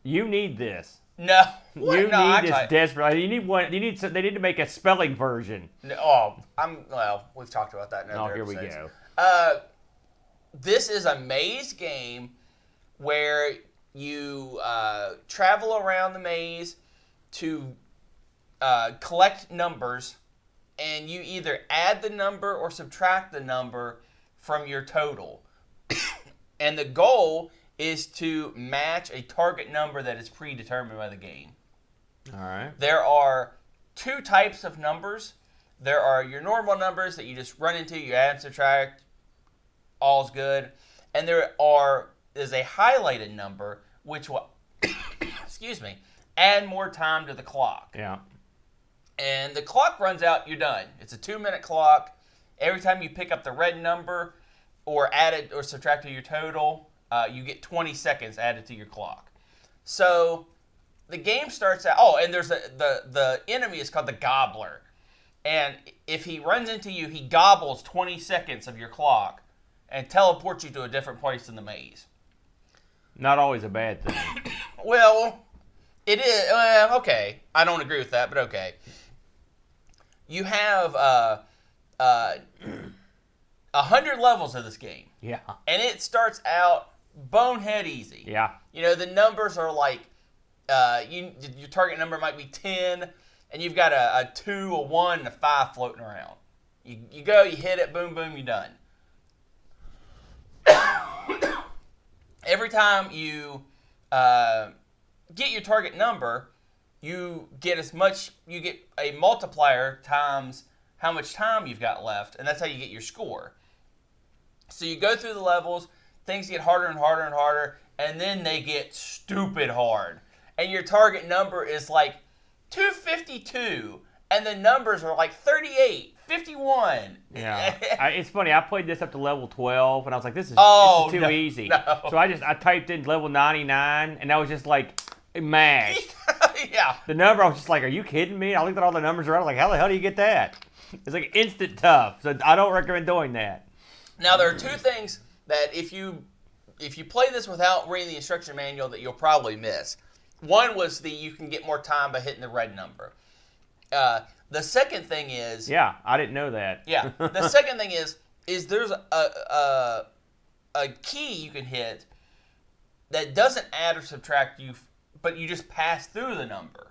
You need this. No. You need this desperately. You need one. They need to make a spelling version. No, we've talked about that in other here episodes. we go. This is a maze game where you travel around the maze to collect numbers, and you either add the number or subtract the number from your total. And the goal is to match a target number that is predetermined by the game. All right. There are two types of numbers. There are your normal numbers that you just run into, you add and subtract, all's good. And there is a highlighted number which will add more time to the clock. Yeah. And the clock runs out, you're done. It's a 2-minute clock. Every time you pick up the red number or add it or subtract to your total, you get 20 seconds added to your clock. So the game starts out. Oh, and there's the enemy is called the Gobbler. And if he runs into you, he gobbles 20 seconds of your clock and teleports you to a different place in the maze. Not always a bad thing. Well, it is. Okay. I don't agree with that, but okay. You have 100 levels of this game. Yeah. And it starts out bonehead easy. Yeah. The numbers are like, your target number might be 10, and you've got a 2, a 1, and a 5 floating around. You go, you hit it, boom, boom, you're done. Every time you get your target number, you get a multiplier times how much time you've got left, and that's how you get your score. So you go through the levels, things get harder and harder and harder, and then they get stupid hard. And your target number is like 252, and the numbers are like 38, 51. Yeah. It's funny, I played this up to level 12, and I was like, this is too easy. No. So I typed in level 99, and I was just like, mashed. Yeah. The number, I was just like, are you kidding me? I looked at all the numbers around, I was like, how the hell do you get that? It's like instant tough, so I don't recommend doing that. Now, there are two things that if you play this without reading the instruction manual that you'll probably miss. One was you can get more time by hitting the red number. The second thing is... Yeah, I didn't know that. Yeah. The second thing is there's a key you can hit that doesn't add or subtract you, but you just pass through the number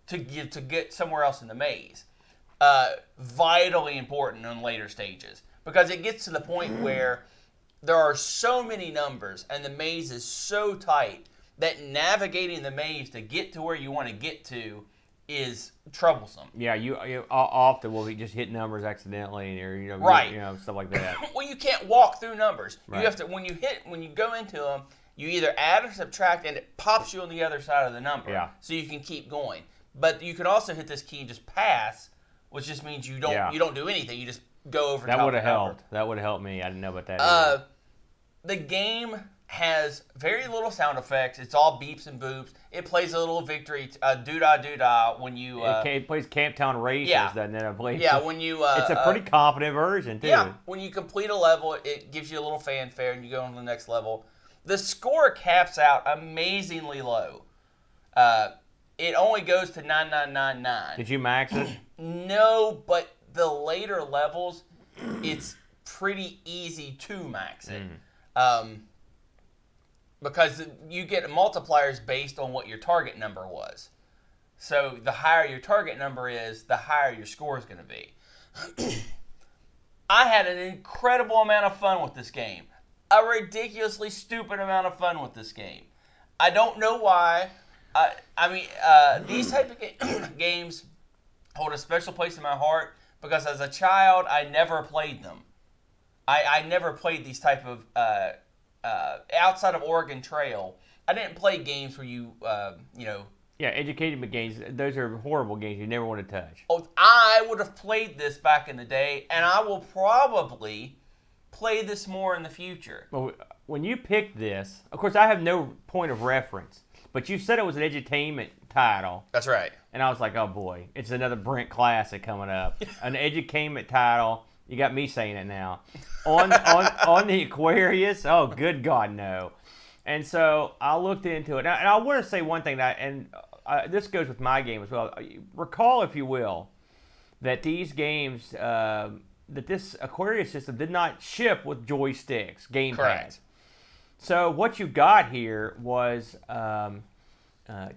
to get somewhere else in the maze. Vitally important in later stages, because it gets to the point where there are so many numbers and the maze is so tight that navigating the maze to get to where you want to get to is troublesome. Yeah, you often will just hit numbers accidentally, or right, stuff like that. Well, you can't walk through numbers. Right. You have to when you go into them, you either add or subtract, and it pops you on the other side of the number. Yeah. So you can keep going. But you can also hit this key and just pass, which just means you don't do anything. You just go over. That top would have of the number. helped. That would have helped me. I didn't know about that. The game has very little sound effects. It's all beeps and boops. It plays a little victory, doo-dah when you... it plays Camptown Races, doesn't it? I believe. Yeah, when you... it's a pretty confident version, too. Yeah, when you complete a level, it gives you a little fanfare, and you go on to the next level. The score caps out amazingly low. It only goes to 9999. Did you max it? No, but the later levels, it's pretty easy to max it. Because you get multipliers based on what your target number was. So the higher your target number is, the higher your score is going to be. I had an incredible amount of fun with this game. A ridiculously stupid amount of fun with this game. I don't know why. These type of games hold a special place in my heart because as a child, I never played them. I never played these type of... outside of Oregon Trail, I didn't play games where you. Yeah, educated games. Those are horrible games you never want to touch. Oh, I would have played this back in the day, and I will probably play this more in the future. Well, when you picked this, of course, I have no point of reference, but you said it was an edutainment title. That's right. And I was like, oh boy, it's another Brent classic coming up. An edutainment title. You got me saying it now. On the Aquarius? Oh, good God, no. And so I looked into it. And I want to say one thing, this goes with my game as well. Recall, if you will, that these games, that this Aquarius system did not ship with joysticks, gamepads. Correct. So what you got here was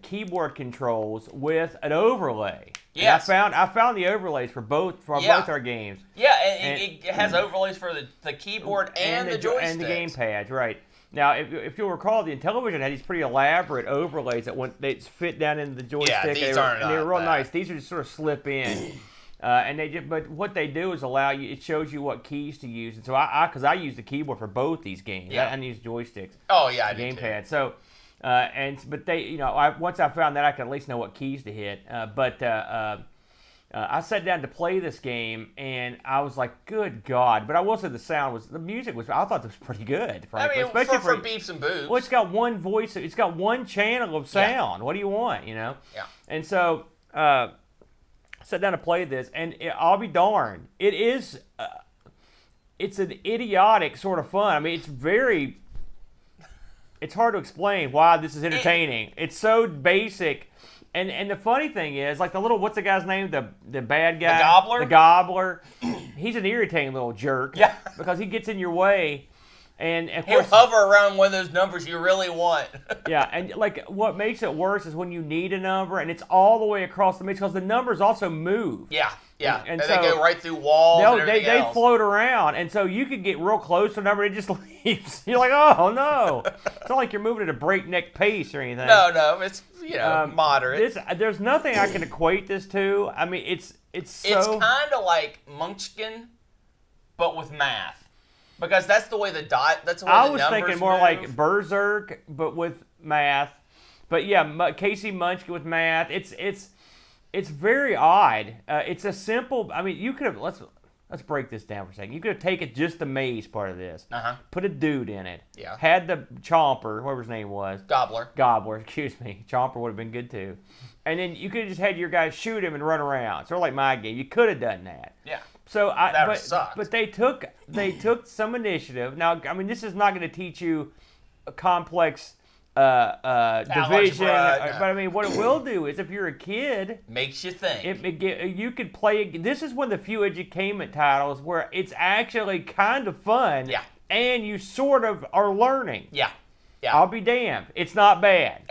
keyboard controls with an overlay. Yes. And I found the overlays for both our games. Yeah, and it has overlays for the keyboard and the joysticks. And the gamepads, right. Now, if you'll recall, the Intellivision had these pretty elaborate overlays that they fit down into the joystick. Yeah, these aren't. And they were real nice. These are just sort of slip in. But what they do is allow you. It shows you what keys to use. And so because I use the keyboard for both these games. Yeah. I use joysticks. Oh yeah, I do gamepad. Too. So. But they, once I found that, I could at least know what keys to hit. I sat down to play this game, and I was like, "Good God!" But I will say the music was. I thought it was pretty good. Frankly. I mean, especially for beeps and boobs. Well, it's got one voice. It's got one channel of sound. Yeah. What do you want? Yeah. And so I sat down to play this, and I'll be darned, it is. It's an idiotic sort of fun. I mean, it's very. It's hard to explain why this is entertaining. It's so basic. And the funny thing is, like the little, what's the guy's name? The bad guy? The Gobbler? The Gobbler. He's an irritating little jerk. Yeah. Because he gets in your way. And of He'll course, hover around one of those numbers you really want. yeah, and like what makes it worse is when you need a number and it's all the way across the mix because the numbers also move. Yeah. And so they go right through walls and everything they else. float around, and so you could get real close to a number and it just leaves. You're like, oh no! It's not like you're moving at a breakneck pace or anything. No, it's moderate. There's nothing I can equate this to. I mean, it's so. It's kind of like Munchkin, but with math. Because that's the way the numbers I was thinking more move. like Berserk, but with math. But yeah, Casey Munchkin with math. It's very odd. It's a simple. I mean, you could have let's break this down for a second. You could have taken just the maze part of this, put a dude in it, had the Chomper, whatever his name was, Gobbler. Excuse me, Chomper would have been good too. And then you could have just had your guys shoot him and run around, sort of like my game. You could have done that. Yeah. So sucked. But they took some initiative. Now, I mean, this is not going to teach you a complex division. But I mean, what it will do is, if you're a kid, makes you think. You could play. This is one of the few edutainment titles where it's actually kind of fun. Yeah. And you sort of are learning. Yeah. I'll be damned. It's not bad.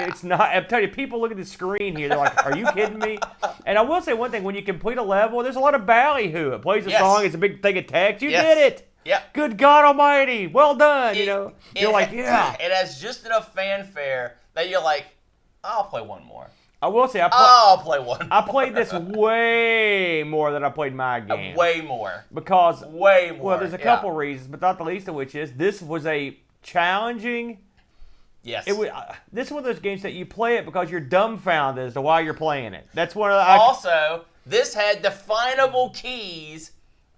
It's not. I'm telling you, people look at the screen here. They're like, "Are you kidding me?" And I will say one thing: when you complete a level, there's a lot of ballyhoo. It plays a song. It's a big thing of text. You did it. Yeah. Good God Almighty. Well done. You're like, yeah. It has just enough fanfare that you're like, I'll play one more. I will say, I'll play one more. I played this way more than I played my game. Way more. Way more. Well, there's a couple reasons, but not the least of which is this was a challenging. Yes. This is one of those games that you play it because you're dumbfounded as to why you're playing it. That's one of the. Also, this had definable keys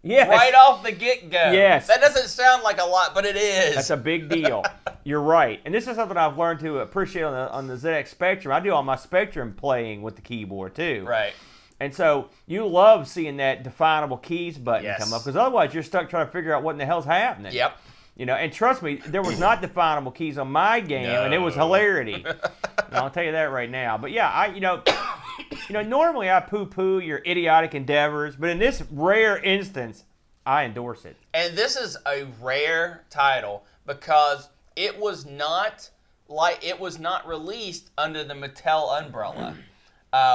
Yes. Right off the get-go. Yes. That doesn't sound like a lot, but it is. That's a big deal. You're right. And this is something I've learned to appreciate on the ZX Spectrum. I do all my Spectrum playing with the keyboard, too. Right. And so you love seeing that definable keys button Yes. come up, because otherwise you're stuck trying to figure out what in the hell's happening. Yep. And trust me, there was not definable keys on my game, and it was hilarity. And I'll tell you that right now. But yeah, normally I poo-poo your idiotic endeavors, but in this rare instance, I endorse it. And this is a rare title because it was not released under the Mattel umbrella.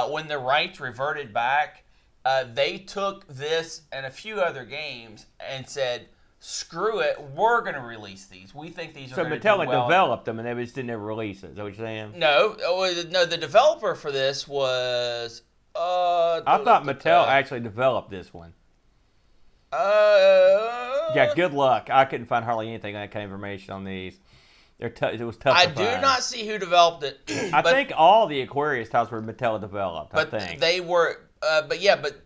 When the rights reverted back, they took this and a few other games and said, screw it, we're going to release these. We think these are going to do well. So Mattel had developed them, and they just didn't ever release it. Is that what you're saying? No, the developer for this was... I thought Mattel actually developed this one. Yeah, good luck. I couldn't find hardly anything that kind of information on these. It was tough to find. I do not see who developed it. I think all the Aquarius titles were Mattel developed, but I think. They were... but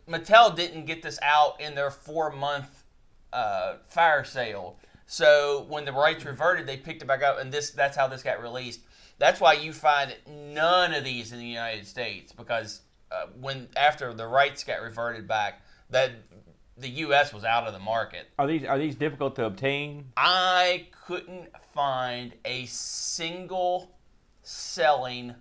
Mattel didn't get this out in their 4-month fire sale. So when the rights reverted, they picked it back up, and that's how this got released. That's why you find none of these in the United States, because after the rights got reverted back, that the U.S. was out of the market. Are these difficult to obtain? I couldn't find a single selling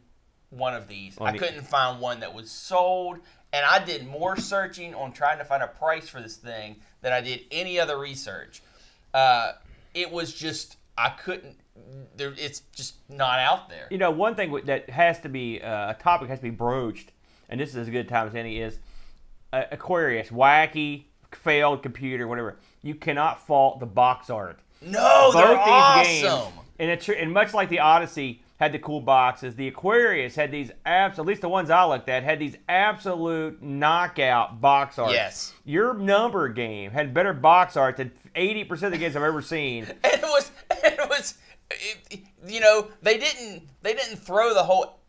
one of these. I couldn't find one that was sold, and I did more searching on trying to find a price for this thing than I did any other research. It was just, I couldn't, it's just not out there. One thing that has to be, a topic has to be broached, and this is as good a time as any, is Aquarius, wacky, failed computer, whatever. You cannot fault the box art. No, they're awesome. And much like the Odyssey had the cool boxes, the Aquarius had these at least the ones I looked at, had these absolute knockout box art. Yes. Your number game had better box art than 80% of the games I've ever seen. And it was they didn't throw the whole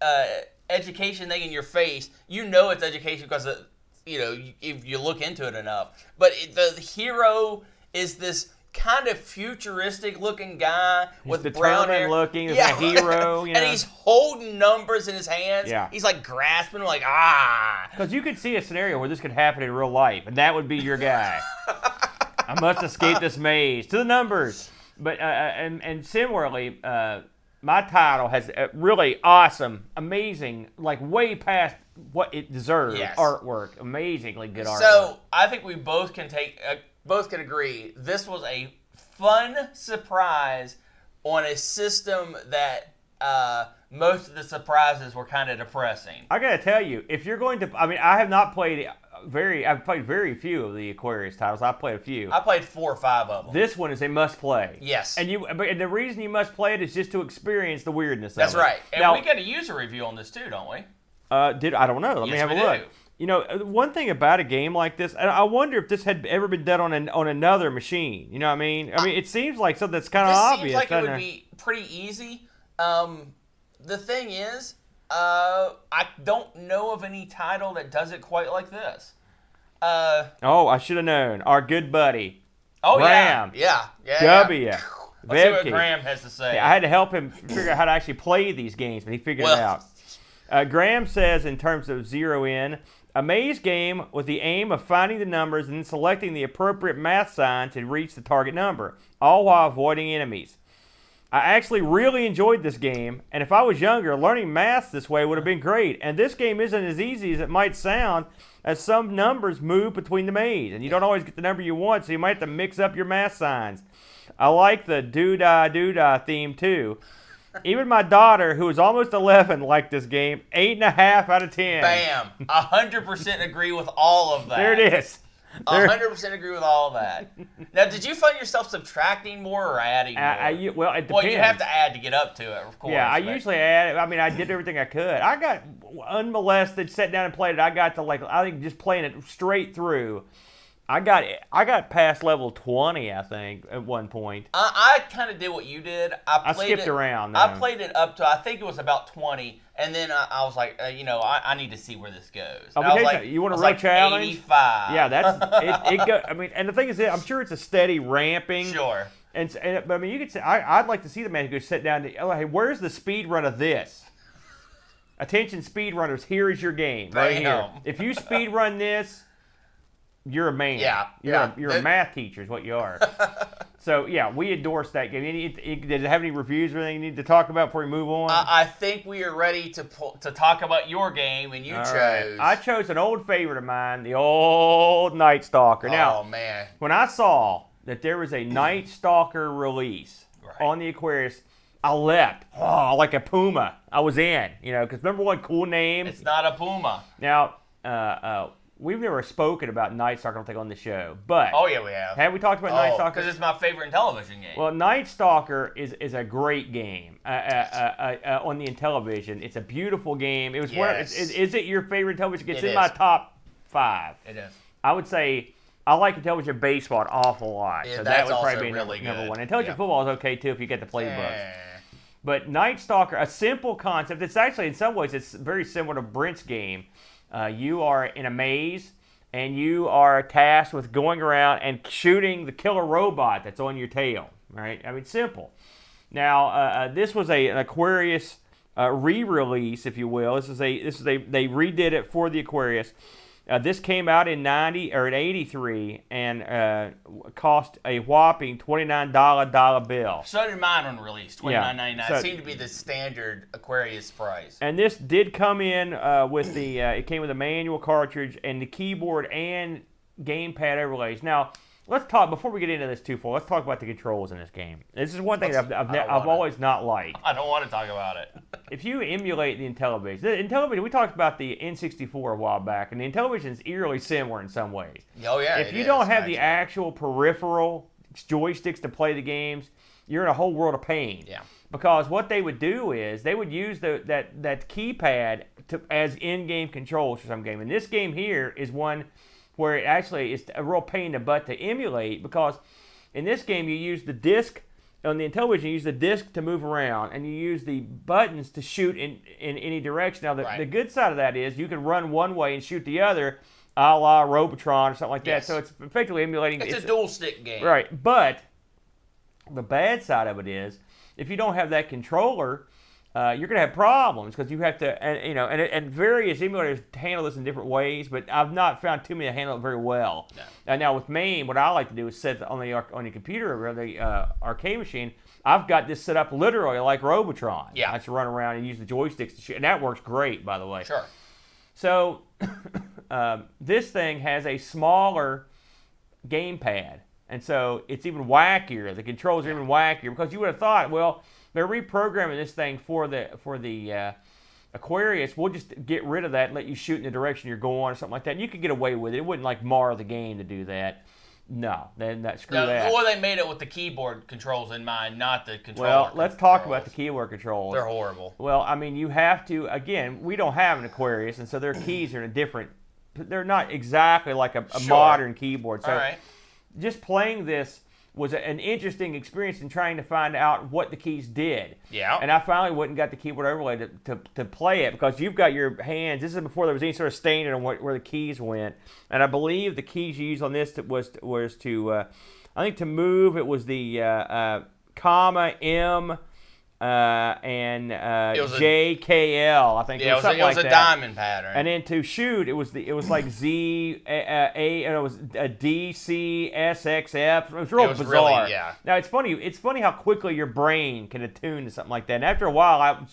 education thing in your face. It's education because if you look into it enough. But the hero is this kind of futuristic looking guy with brown hair. Looking, a hero, and he's holding numbers in his hands. Yeah. He's like grasping, like Because you could see a scenario where this could happen in real life, and that would be your guy. I must escape this maze to the numbers. But and similarly, my title has a really awesome, amazing, like way past what it deserves. Yes. Artwork, amazingly good artwork. So I think we both can agree this was a fun surprise on a system that most of the surprises were kind of depressing. I gotta tell you, if you're going to, I have not played I've played very few of the Aquarius titles. I've played a few. I played 4 or 5 of them. This one is a must play. Yes. And the reason you must play it is just to experience the weirdness of it. That's right. And now, we got a user review on this too, don't we? I don't know. Let me have a look. One thing about a game like this, and I wonder if this had ever been done on another machine. You know what I mean? It seems like something that's kind of obvious. Seems like it would be pretty easy. The thing is, I don't know of any title that does it quite like this. I should have known. Our good buddy, Graham. Yeah. W. Let's see what Graham has to say. I had to help him figure out how to actually play these games, but he figured it out. Graham says, in terms of zero in, a maze game with the aim of finding the numbers and then selecting the appropriate math sign to reach the target number, all while avoiding enemies. I actually really enjoyed this game, and if I was younger, learning math this way would have been great. And this game isn't as easy as it might sound, as some numbers move between the maze, and you don't always get the number you want, so you might have to mix up your math signs. I like the doo-dah theme, too. Even my daughter, who is almost 11, liked this game. 8.5 out of 10. Bam! 100% agree with all of that. There it is. 100% agree with all of that. Now, did you find yourself subtracting more or adding more? Well, it depends. Well, you have to add to get up to it, of course. Yeah, I usually add. I did everything I could. I got unmolested, sat down and played it. I got to, I think, just playing it straight through. I got past level 20, I think, at one point. I kind of did what you did. I skipped around, though. I played it up to, I think it was about 20, and then I was like, I need to see where this goes. Oh, I was like, you want a real challenge? 85. Yeah, that's it. I mean, and the thing is, I'm sure it's a steady ramping. Sure. But I mean, you could say I'd like to see the man who goes sit down. Hey, where's the speed run of this? Attention, speedrunners! Here is your game right here. If you speed run this, you're a man. Yeah, you're a math teacher is what you are. So yeah, we endorse that game. Did it have any reviews or anything you need to talk about before we move on? I think we are ready to talk about your game, and you chose. Right. I chose an old favorite of mine, the old Night Stalker. Now, oh man, when I saw that there was a Night Stalker release on the Aquarius, I leapt. Oh, like a puma. I was in, because remember what cool name? It's not a puma. Now, we've never spoken about Night Stalker, I don't think, on the show. But oh yeah, we have. Have we talked about Night Stalker? Because it's my favorite television game. Well, Night Stalker is a great game on the Intellivision. It's a beautiful game. It was is it your favorite television? It's in my top 5. It is. I would say I like Intellivision baseball an awful lot. Yeah, so that's that would probably also be really number good. one. Intelligent football is okay too if you get the playbooks. Yeah. But Night Stalker, a simple concept. It's actually, in some ways, it's very similar to Brent's game. You are in a maze, and you are tasked with going around and shooting the killer robot that's on your tail. Right? I mean, simple. Now, this was an Aquarius re-release, if you will. They redid it for the Aquarius. This came out in 83 and cost a whopping $29 bill. So did mine on release, $29.99. So, seemed to be the standard Aquarius price. And this did come in with the it came with a manual cartridge and the keyboard and gamepad overlays. Now, let's talk before we get into this too far. Let's talk about the controls in this game. This is one thing that I've always not liked. I don't want to talk about it. If you emulate the Intellivision, we talked about the N64 a while back, and the Intellivision is eerily similar in some ways. Oh yeah. If you don't have the actual peripheral joysticks to play the games, you're in a whole world of pain. Yeah. Because what they would do is they would use that keypad as in-game controls for some game. And this game here is one where it actually is a real pain in the butt to emulate, because in this game you use the disc on the Intellivision, you use the disc to move around, and you use the buttons to shoot in any direction. Now, the good side of that is you can run one way and shoot the other, a la Robotron or something like that. So it's effectively emulating. It's a dual stick game. Right, but the bad side of it is if you don't have that controller, you're going to have problems, because you have to, and various emulators handle this in different ways, but I've not found too many that handle it very well. No. Now with MAME, what I like to do is set on the computer or the arcade machine. I've got this set up literally like Robotron. Yeah. I just run around and use the joysticks to shoot, and that works great, by the way. Sure. So this thing has a smaller gamepad, and so it's even wackier. The controls are even wackier, because you would have thought, well, they're reprogramming this thing for the Aquarius. We'll just get rid of that and let you shoot in the direction you're going or something like that. And you could get away with it. It wouldn't mar the game to do that. No, screw that. Or they made it with the keyboard controls in mind, not the controller. Well, let's talk about the keyboard controls. They're horrible. Well, I mean, you have to, again, we don't have an Aquarius, and so their keys are they're not exactly like a modern keyboard. So just playing this was an interesting experience in trying to find out what the keys did. Yeah. And I finally went and got the keyboard overlay to play it, because you've got your hands. This is before there was any sort of staining on where the keys went. And I believe the keys you used on this was to, I think to move, it was the comma, M, and JKL, I think. Yeah, it was a diamond pattern. And then to shoot, it was like Z, A, and it was a D, C, S, X, F. It was real bizarre. Really, yeah. Now it's funny how quickly your brain can attune to something like that. And after a while,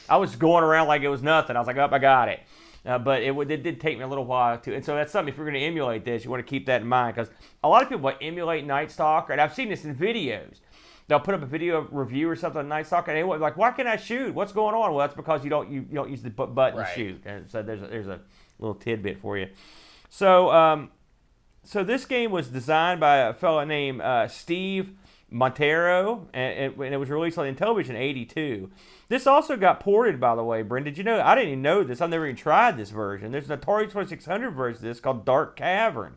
I was going around like it was nothing. I was like, I got it. But it did take me a little while to. And so that's something, if you're going to emulate this, you want to keep that in mind, because a lot of people emulate Night Stalker, and I've seen this in videos. They'll put up a video review or something on Night Stalker, and they're like, "Why can't I shoot? What's going on?" Well, that's because you don't use the button to shoot. And so there's a little tidbit for you. So so this game was designed by a fellow named Steve Montero, and it was released on Intellivision in '82. This also got ported, by the way, Brent. Did you know? I didn't even know this. I've never even tried this version. There's an Atari 2600 version of this called Dark Cavern.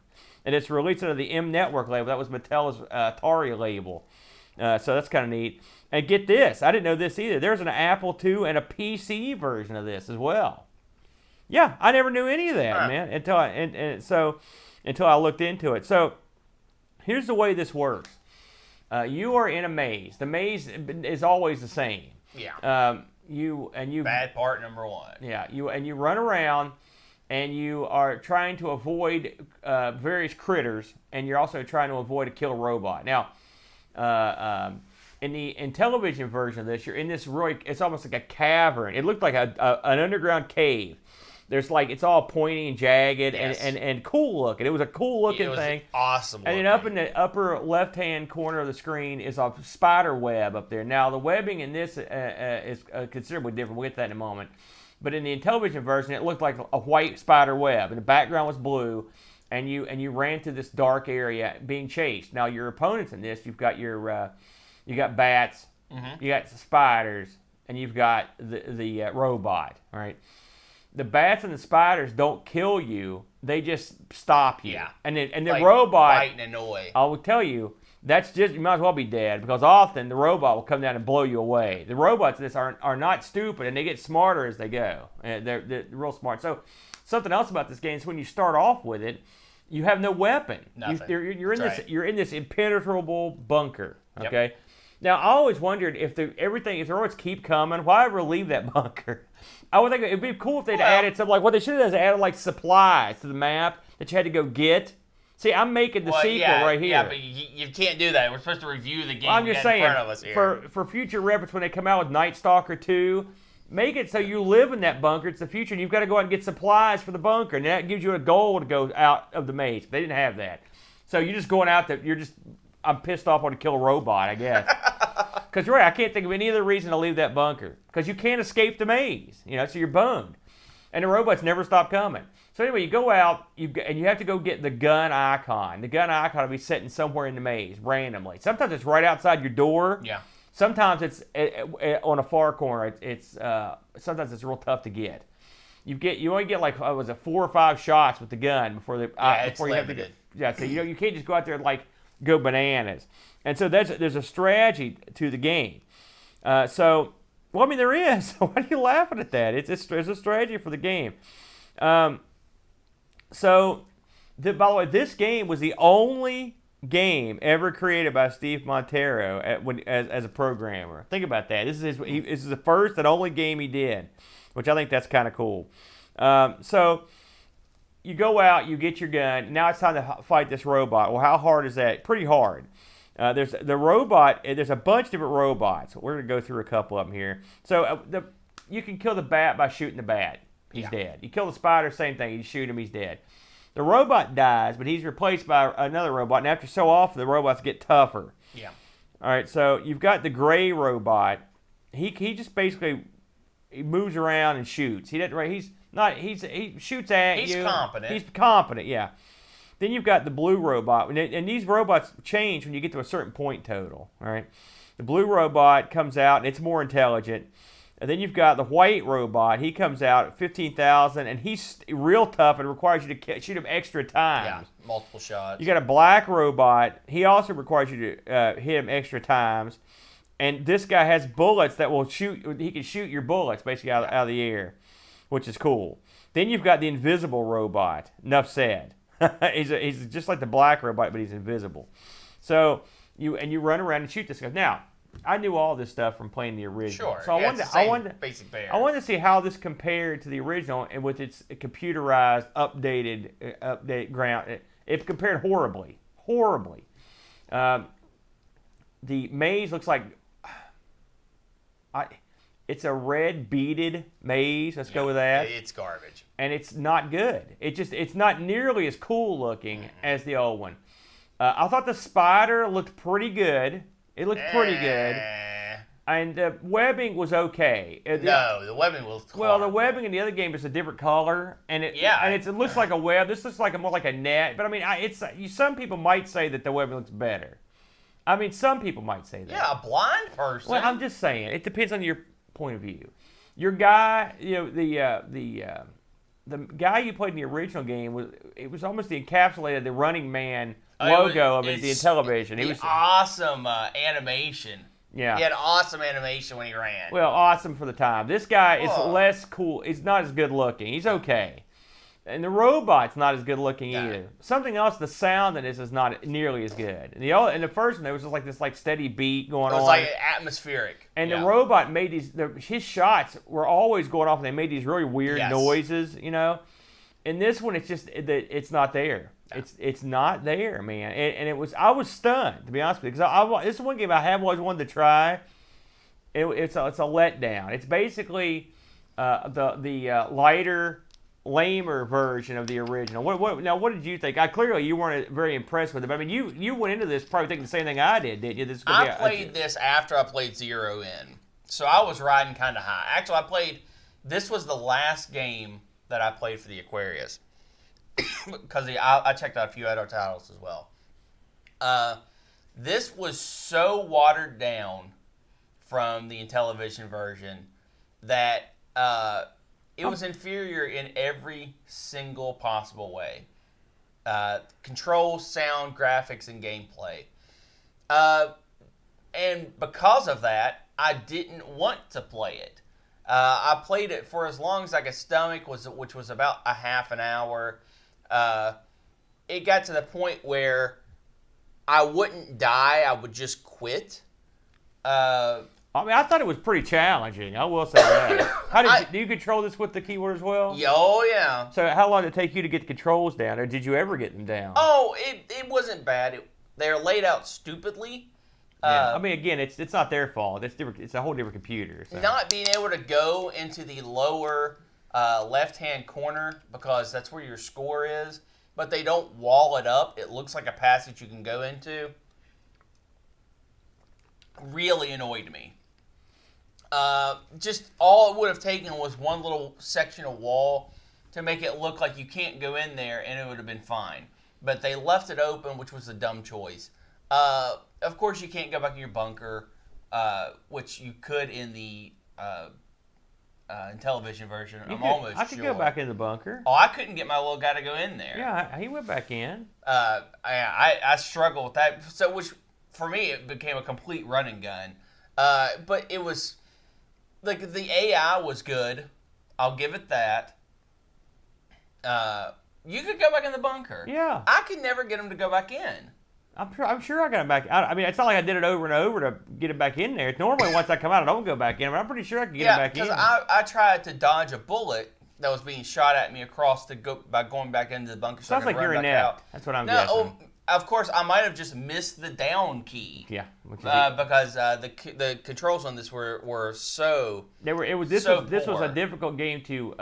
and it's released under the M Network label. That was Mattel's Atari label. So that's kind of neat. And get this, I didn't know this either. There's an Apple II and a PC version of this as well. Yeah, I never knew any of that, man, until I looked into it. So here's the way this works. You are in a maze. The maze is always the same. Yeah. You Bad part number one. Yeah. You run around, and you are trying to avoid various critters, and you're also trying to avoid a killer robot. Now, in television version of this, you're in this it's almost like a cavern. It looked like an underground cave. There's it's all pointy and jagged and cool looking. It was a cool looking thing. Awesome. And then up in the upper left hand corner of the screen is a spider web up there. Now the webbing in this is considerably different. We'll get to that in a moment. But in the television version, it looked like a white spider web, and the background was blue. And you ran through this dark area being chased. Now your opponents in this, you've got you got bats, you got spiders, and you've got the robot. All right. The bats and the spiders don't kill you; they just stop you. Yeah. And the robot, bite and annoy. I will tell you, that's just, you might as well be dead, because often the robot will come down and blow you away. The robots in this are not stupid, and they get smarter as they go. And they're real smart. So something else about this game is when you start off with it, you have no weapon. Nothing. You're in this impenetrable bunker. Okay. Yep. Now I always wondered if the robots keep coming, why ever leave that bunker? I would think it'd be cool if they'd added something what they should have done is added supplies to the map that you had to go get. See, I'm making the sequel right here. Yeah, but you can't do that. We're supposed to review the game I'm just saying, in front of us here. For future reference, when they come out with Night Stalker 2, make it so you live in that bunker. It's the future, and you've got to go out and get supplies for the bunker, and that gives you a goal to go out of the maze. They didn't have that. So you're just going out there, I'm pissed off on to kill a robot, I guess. Because I can't think of any other reason to leave that bunker. Because you can't escape the maze, so you're bummed. And the robots never stop coming. So anyway, you go out, and you have to go get the gun icon. The gun icon will be sitting somewhere in the maze, randomly. Sometimes it's right outside your door. Yeah. Sometimes it's on a far corner. Sometimes it's real tough to get. You only get 4 or 5 shots with the gun before you have to get. Yeah, so you can't just go out there and go bananas. And so there's a strategy to the game. There is. Why are you laughing at that? There's a strategy for the game. By the way, this game was the only game ever created by Steve Montero as a programmer. Think about that. This is the first and only game he did, which I think that's kind of cool. So you go out, you get your gun. Now it's time to fight this robot. Well, how hard is that? Pretty hard. There's a bunch of different robots. We're going to go through a couple of them here. So you can kill the bat by shooting the bat. He's dead. You kill the spider, same thing. You shoot him, he's dead. The robot dies, but he's replaced by another robot. And after so often, the robots get tougher. Yeah. All right, so you've got the gray robot. He just basically moves around and shoots. He shoots at you. He's competent. He's competent, yeah. Then you've got the blue robot, and these robots change when you get to a certain point total. All right, the blue robot comes out, and it's more intelligent. And then you've got the white robot. He comes out at 15,000, and he's real tough and requires you to shoot him extra times. Yeah, multiple shots. You got a black robot. He also requires you to hit him extra times. And this guy has bullets that will shoot. He can shoot your bullets basically out of the air, which is cool. Then you've got the invisible robot. Enough said. he's just like the black robot, but he's invisible. So you run around and shoot this guy. Now, I knew all this stuff from playing the original. Sure. So I wanted basic bear. I wanted to see how this compared to the original, and with its computerized, update ground, it compared horribly. The maze looks like it's a red beaded maze. Let's go with that. It's garbage. And it's not good. It's not nearly as cool looking as the old one. I thought the spider looked pretty good. It looked pretty good. And the webbing was okay. No, the webbing was horrible. Well, the webbing in the other game is a different color, and it looks like a web. This looks more like a net. But I mean, some people might say that the webbing looks better. I mean, some people might say that. Yeah, a blind person. Well, I'm just saying. It depends on your point of view. Your guy, the the guy you played in the original game was almost the encapsulated the Running Man Oh, logo of the Intellivision. He was awesome animation. Yeah. He had awesome animation when he ran. Well, awesome for the time. This guy is less cool. He's not as good looking. He's okay. And the robot's not as good looking either. Something else, the sound in this is not nearly as good. And the first one, there was just like this steady beat going on. It was like atmospheric. And the robot made his shots were always going off, and they made these really weird noises, you know. In this one, it's just it's not there. No. It's not there, man. And I was stunned, to be honest with you, because this is one game I have always wanted to try. It's a letdown. It's basically the lighter, lamer version of the original. What did you think? Clearly you weren't very impressed with it. But I mean, you went into this probably thinking the same thing I did, didn't you? I played this after I played Zero in, so I was riding kind of high. Actually, this was the last game that I played for the Aquarius because I checked out a few other titles as well. This was so watered down from the Intellivision version that it was inferior in every single possible way. Controls, sound, graphics, and gameplay. And because of that, I didn't want to play it. I played it for as long as I could stomach, which was about a half an hour. It got to the point where I wouldn't die, I would just quit. I mean, I thought it was pretty challenging. I will say that. Do you control this with the keyboard as well? Oh, yeah. So how long did it take you to get the controls down, or did you ever get them down? Oh, it wasn't bad. They're laid out stupidly. Yeah. I mean, again, it's not their fault. It's different. It's a whole different computer. So. Not being able to go into the lower left-hand corner because that's where your score is, but they don't wall it up. It looks like a passage you can go into. Really annoyed me. Just all it would have taken was one little section of wall to make it look like you can't go in there, and it would have been fine. But they left it open, which was a dumb choice. Of course, you can't go back in your bunker, which you could in the Intellivision version. I could go back in the bunker. Oh, I couldn't get my little guy to go in there. Yeah, he went back in. I struggled with that. So, which for me, it became a complete run and gun. But it was like the AI was good. I'll give it that. You could go back in the bunker. Yeah. I could never get him to go back in. I'm sure I got him back. I mean, it's not like I did it over and over to get it back in there. It's normally once I come out, I don't go back in. But I'm pretty sure I can get it back in. Yeah, because I tried to dodge a bullet that was being shot at me across by going back into the bunker. Sounds like you're inept. That's what I'm guessing. Of course, I might have just missed the down key. Yeah, because the controls on this were so. This was a difficult game to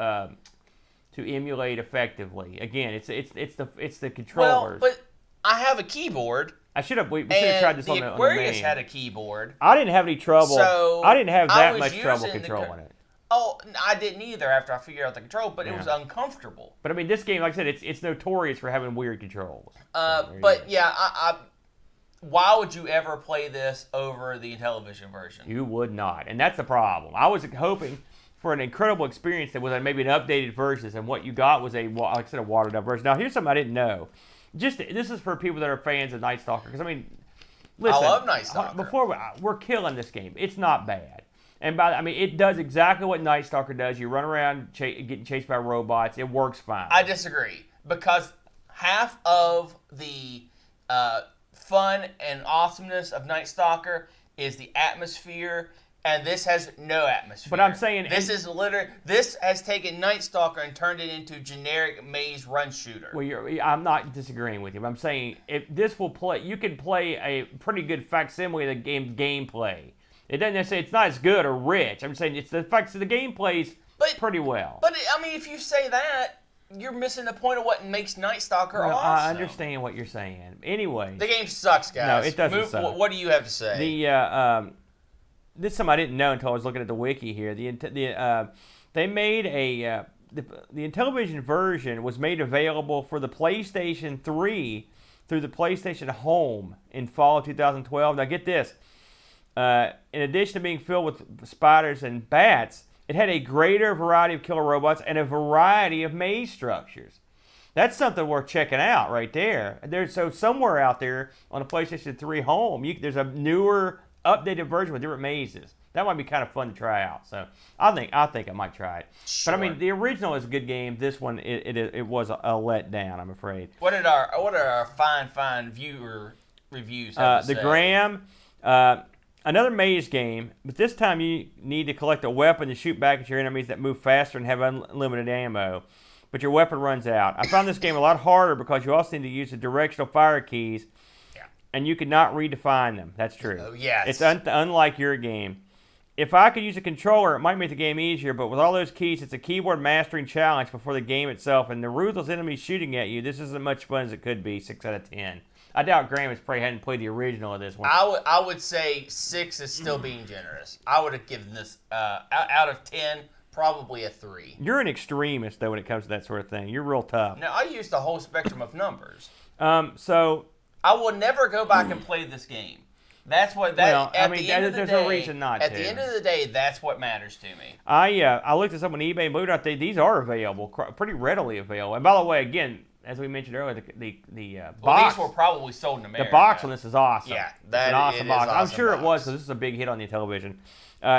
emulate effectively. Again, it's the controllers. Well, but I have a keyboard. We should have tried this on the main. The Aquarius had a keyboard. I didn't have any trouble. So I didn't have that much trouble controlling it. Oh, I didn't either after I figured out the control, but it was uncomfortable. But I mean, this game, like I said, it's notorious for having weird controls. Why would you ever play this over the Intellivision version? You would not, and that's the problem. I was hoping for an incredible experience that was maybe an updated version, and what you got was a watered up version. Now, here's something I didn't know. This is for people that are fans of Night Stalker, because I mean, listen, I love Night Stalker. Before we're killing this game, it's not bad. And it does exactly what Night Stalker does. You run around getting chased by robots. It works fine. I disagree, because half of the fun and awesomeness of Night Stalker is the atmosphere, and this has no atmosphere. But I'm saying this has taken Night Stalker and turned it into generic maze run shooter. Well, I'm not disagreeing with you, but I'm saying you can play a pretty good facsimile of the game's gameplay. It doesn't necessarily, it's not as good or rich. I'm saying it's the fact that the game plays pretty well. But I mean, if you say that, you're missing the point of what makes Night Stalker awesome. I understand what you're saying. Anyway, the game sucks, guys. No, it doesn't suck. What do you have to say? This is something I didn't know until I was looking at the wiki here. They made the Intellivision version was made available for the PlayStation 3 through the PlayStation Home in fall of 2012. Now get this. In addition to being filled with spiders and bats, It had a greater variety of killer robots and a variety of maze structures. That's something worth checking out right there. So somewhere out there on the PlayStation 3 home, there's a newer, updated version with different mazes. That might be kind of fun to try out. So I think I might try it. Sure. But I mean, the original is a good game. This one, it was a letdown, I'm afraid. What are our fine viewer reviews have to The say? Graham, another maze game, but this time you need to collect a weapon to shoot back at your enemies that move faster and have unlimited ammo. But your weapon runs out. I found this game a lot harder because you also need to use the directional fire keys, and you could not redefine them. That's true. Oh, yes. It's unlike your game. If I could use a controller, it might make the game easier, but with all those keys, it's a keyboard mastering challenge before the game itself, and the ruthless enemies shooting at you, this isn't much fun as it could be. 6 out of 10. I doubt Graham has probably hadn't played the original of this one. I would say 6 is still being generous. I would have given this, out of 10, probably a 3. You're an extremist, though, when it comes to that sort of thing. You're real tough. No, I use the whole spectrum of numbers. So I will never go back and play this game. That's what there's no reason not to. At the end of the day, that's what matters to me. I looked this up on eBay and believe it or not, these are available, pretty readily available. And by the way, again, as we mentioned earlier, the box. These were probably sold in America. The box on this is awesome. Yeah, it's an awesome box. I'm sure it was because this is a big hit on the television.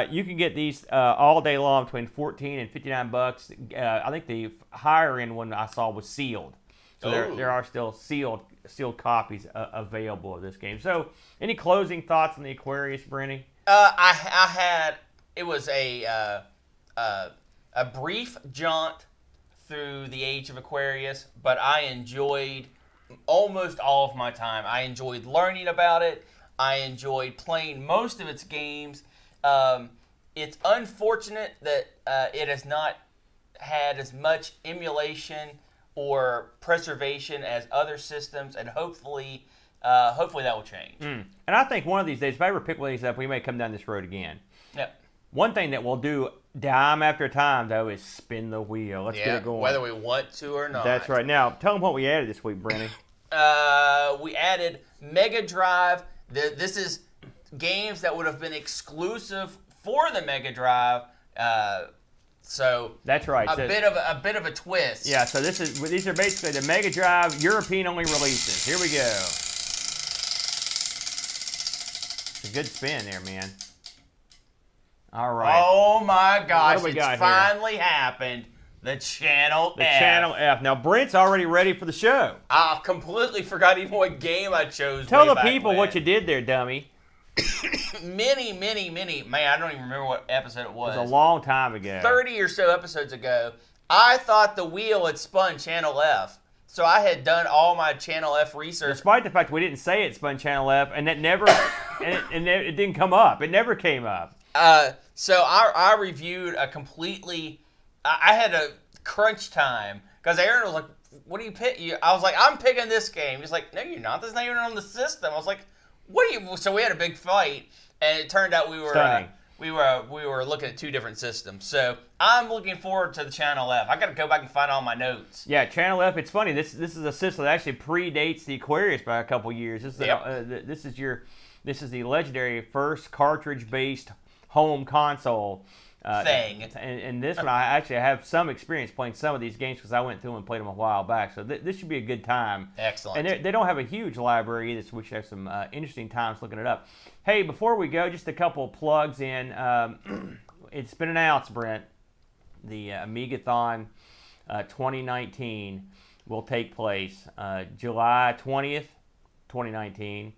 You can get these all day long between $14 and $59. I think the higher end one I saw was sealed. So there are still sealed copies available of this game. So, any closing thoughts on the Aquarius, Brenny? It was a brief jaunt through the age of Aquarius, but I enjoyed almost all of my time. I enjoyed learning about it. I enjoyed playing most of its games. It's unfortunate that it has not had as much emulation or preservation as other systems, and hopefully that will change. And I think one of these days, if I ever pick one of these up, we may come down this road again. Yep. One thing that we'll do time after time, though, is spin the wheel. Let's get it going. Whether we want to or not. That's right. Now, tell them what we added this week, Brenny. We added Mega Drive. This is games that would have been exclusive for the Mega Drive. So that's right. A bit of a twist. Yeah. So these are basically the Mega Drive European only releases. Here we go. It's a good spin there, man. All right. Oh my gosh! It's finally happened. The Channel F. Channel F. Now Brent's already ready for the show. I completely forgot even what game I chose. Tell the people what you did there, dummy. many, man, I don't even remember what episode it was. It was a long time ago. 30 or so episodes ago, I thought the wheel had spun Channel F. So I had done all my Channel F research. Despite the fact we didn't say it spun Channel F, and it never, it didn't come up. It never came up. So I reviewed a completely, I had a crunch time, because Aaron was like, what do you pick? I was like, I'm picking this game. He's like, no, you're not. That's not even on the system. I was like, what do you? So we had a big fight, and it turned out we were looking at 2 different systems. So I'm looking forward to the Channel F. I got to go back and find all my notes. Yeah, Channel F. It's funny. This is a system that actually predates the Aquarius by a couple years. This is the legendary first cartridge-based home console thing. And this one, I actually have some experience playing some of these games because I went through and played them a while back. So this should be a good time. Excellent. And they don't have a huge library either, so we should have some interesting times looking it up. Hey, before we go, just a couple of plugs in. It's been announced, Brent, the Amigathon 2019 will take place July 20th, 2019.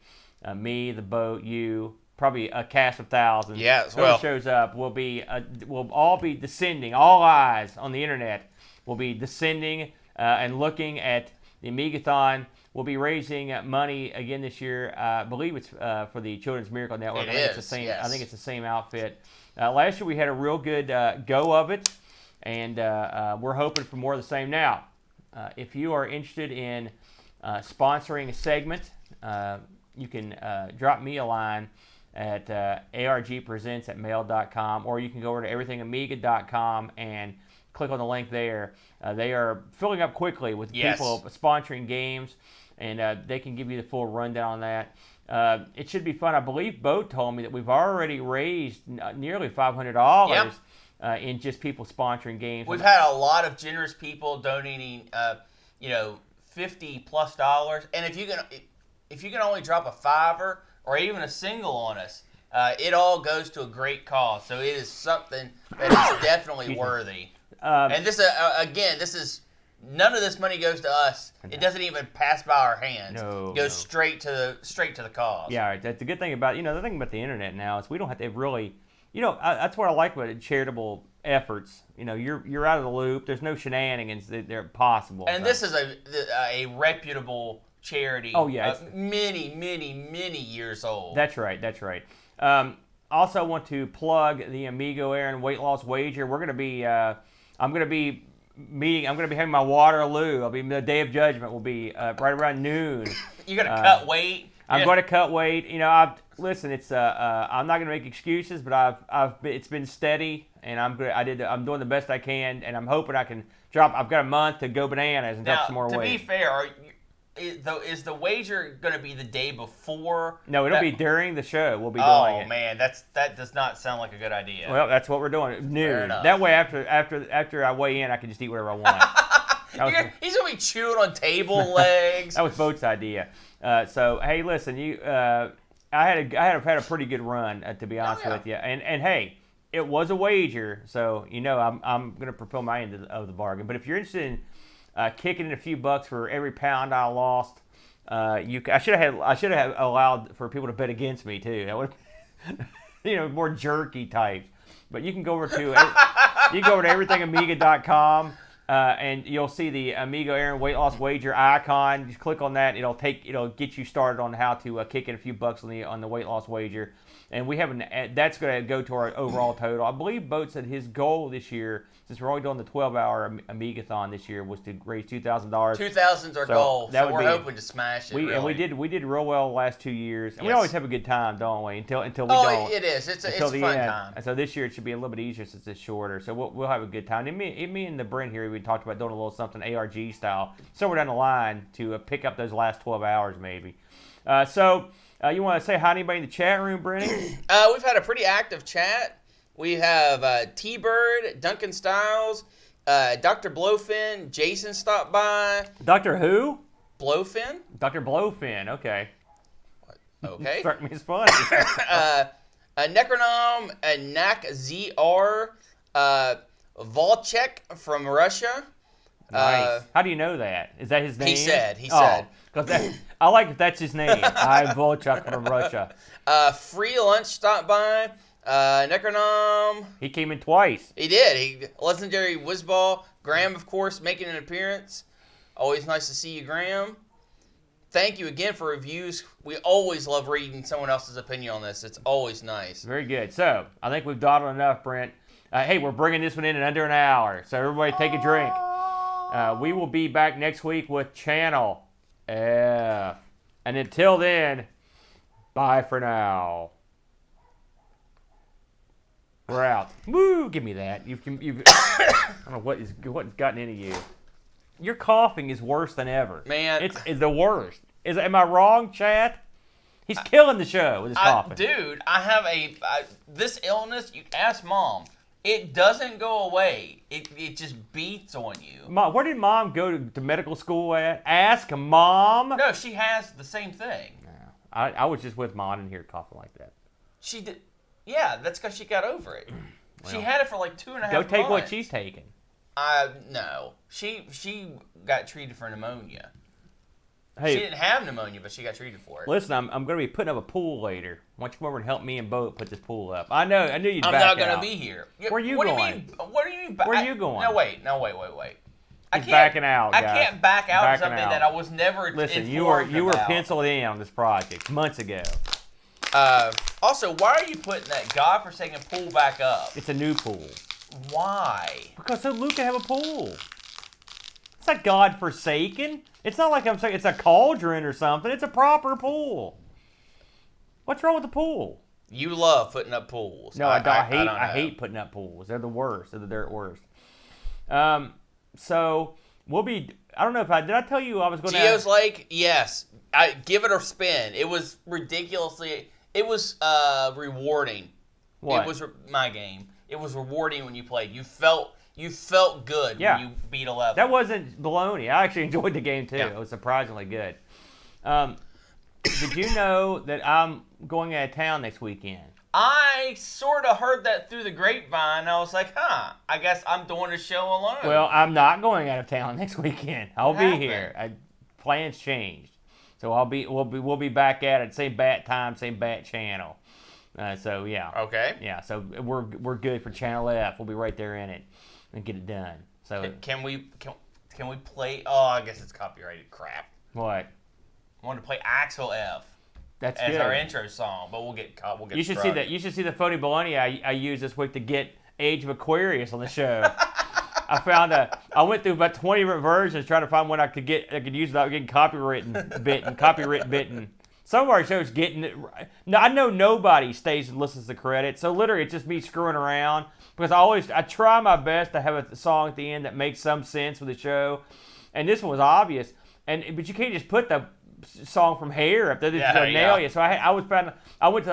Me, the boat, you, probably a cast of thousands. Yeah, whoever shows up will all be descending. All eyes on the internet will be descending and looking at the Amigathon. We'll be raising money again this year. I believe it's for the Children's Miracle Network. I think it's the same outfit. Last year we had a real good go of it, and we're hoping for more of the same. Now, if you are interested in sponsoring a segment, you can drop me a line at argpresents@mail.com, or you can go over to everythingamiga.com and click on the link there. They are filling up quickly with people sponsoring games, and they can give you the full rundown on that. It should be fun. I believe Bo told me that we've already raised nearly $500 in just people sponsoring games. We've had a lot of generous people donating, $50+ and if you can only drop a $5 or even a single on us, it all goes to a great cause. So it is something that is definitely worthy. And this this is none of this money goes to us. It doesn't even pass by our hands. No, it goes straight to the cause. Yeah, right. That's the good thing about the thing about the internet now is we don't have to really, that's what I like about charitable efforts. You're out of the loop. There's no shenanigans that they're possible. And this is a reputable charity. Oh yeah, many years old. That's right. Also want to plug the Amigo Aaron weight loss wager. We're gonna be I'm gonna be having my Waterloo. The Day of Judgment will be right around noon. You're gonna cut weight. I'm going to cut weight. Listen. It's I'm not gonna make excuses, but it's been steady, and I'm doing the best I can, and I'm hoping I can drop. I've got a month to go bananas and drop some more weight. To be fair, is the wager going to be the day before? No, it'll be during the show. We'll be doing it. Oh man, that does not sound like a good idea. Well, that's what we're doing. Noon. That way, after I weigh in, I can just eat whatever I want. He's gonna be chewing on table legs. That was Boat's idea. So hey, listen, I had a pretty good run, to be honest with you. And hey, it was a wager, so I'm gonna fulfill my end of the bargain. But if you're interested in kicking in a few bucks for every pound I lost, I should have allowed for people to bet against me too. That would, more jerky types. But you can go over to everythingamiga.com. And you'll see the Amigo Aaron weight loss wager icon. Just click on that. It'll get you started on how to kick in a few bucks on the weight loss wager. And that's going to go to our overall total. I believe Boat said his goal this year, since we're only doing the 12-hour Amigathon this year, was to raise $2,000. $2,000's our goal. So we're hoping to smash it. And we did real well the last 2 years. And we always have a good time, don't we? Until we don't. It is. It's a fun time. And so this year it should be a little bit easier since it's shorter. So we'll have a good time. And me and the Brent here, we talked about doing a little something ARG style somewhere down the line to pick up those last 12 hours maybe. You want to say hi to anybody in the chat room, Brenny? We've had a pretty active chat. We have T-Bird, Duncan Styles, Dr. Blowfin, Jason stopped by. Dr. who? Blowfin. Dr. Blowfin, okay. Okay. Struck me as funny. Necronom, Nak ZR, Volchek from Russia. Nice. How do you know that? Is that his name? He said. Because I like if that's his name. I'm Volchuk from Russia. Free Lunch stopped by. Necronom. He came in twice. He did. Legendary Whizball. Graham, of course, making an appearance. Always nice to see you, Graham. Thank you again for reviews. We always love reading someone else's opinion on this. It's always nice. Very good. So, I think we've dawdled enough, Brent. Hey, we're bringing this one in under an hour. So, everybody take a drink. We will be back next week with Channel F. And until then, bye for now. We're out. Woo! Give me that. You've I don't know what's gotten into you. Your coughing is worse than ever. Man. It's the worst. Am I wrong, Chad? He's killing the show with his coughing. Dude, I have this illness, you ask Mom. It doesn't go away. It just beats on you. Mom, where did Mom go to medical school at? Ask Mom. No, she has the same thing. No. I was just with Mom and hear coughing like that. She did. Yeah, that's because she got over it. Well, she had it for like 2.5 months. Go take what she's taking. No. She got treated for pneumonia. Hey, she didn't have pneumonia, but she got treated for it. Listen, I'm going to be putting up a pool later. Why don't you come over and help me and Bo put this pool up? I knew you'd back out. I'm not going to be here. Where are you going? What do you mean? Where are you going? No, wait. He's backing out, guys. I can't back out of something that I was never Listen, informed you were about. penciled in on this project months ago. Also, why are you putting that godforsaken pool back up? It's a new pool. Why? Because so Luke can have a pool. It's not godforsaken. It's not like I'm saying it's a cauldron or something. It's a proper pool. What's wrong with the pool? You love putting up pools. No, I hate putting up pools. They're the worst. They're the dirt worst. So we'll be. I don't know if did I tell you I was going to. Geo's Lake, yes. I give it a spin. It was ridiculously. It was rewarding. What? It was my game. it was rewarding when you played. You felt good when you beat a level. That wasn't baloney. I actually enjoyed the game too. Yeah. It was surprisingly good. Did you know that I'm going out of town next weekend? I sort of heard that through the grapevine. I was like, I guess I'm doing the show alone. Well, I'm not going out of town next weekend. I'll be here. Plans changed, so we'll be back at it. Same bat time, same bat channel. So yeah. Okay. Yeah. So we're good for Channel F. We'll be right there in it and get it done. So can we play? Oh, I guess it's copyrighted crap. What? I want to play Axel F. That's as good. our intro song, but we'll get You should see that. You should see the phony baloney I used this week to get Age of Aquarius on the show. I went through about 20 different versions trying to find one I could use without getting copyright bitten. Some of our shows getting it. I know nobody stays and listens to credits, so literally it's just me screwing around because I try my best to have a song at the end that makes some sense with the show, and this one was obvious. But you can't just put the song from Hair up there to nail you. So I looked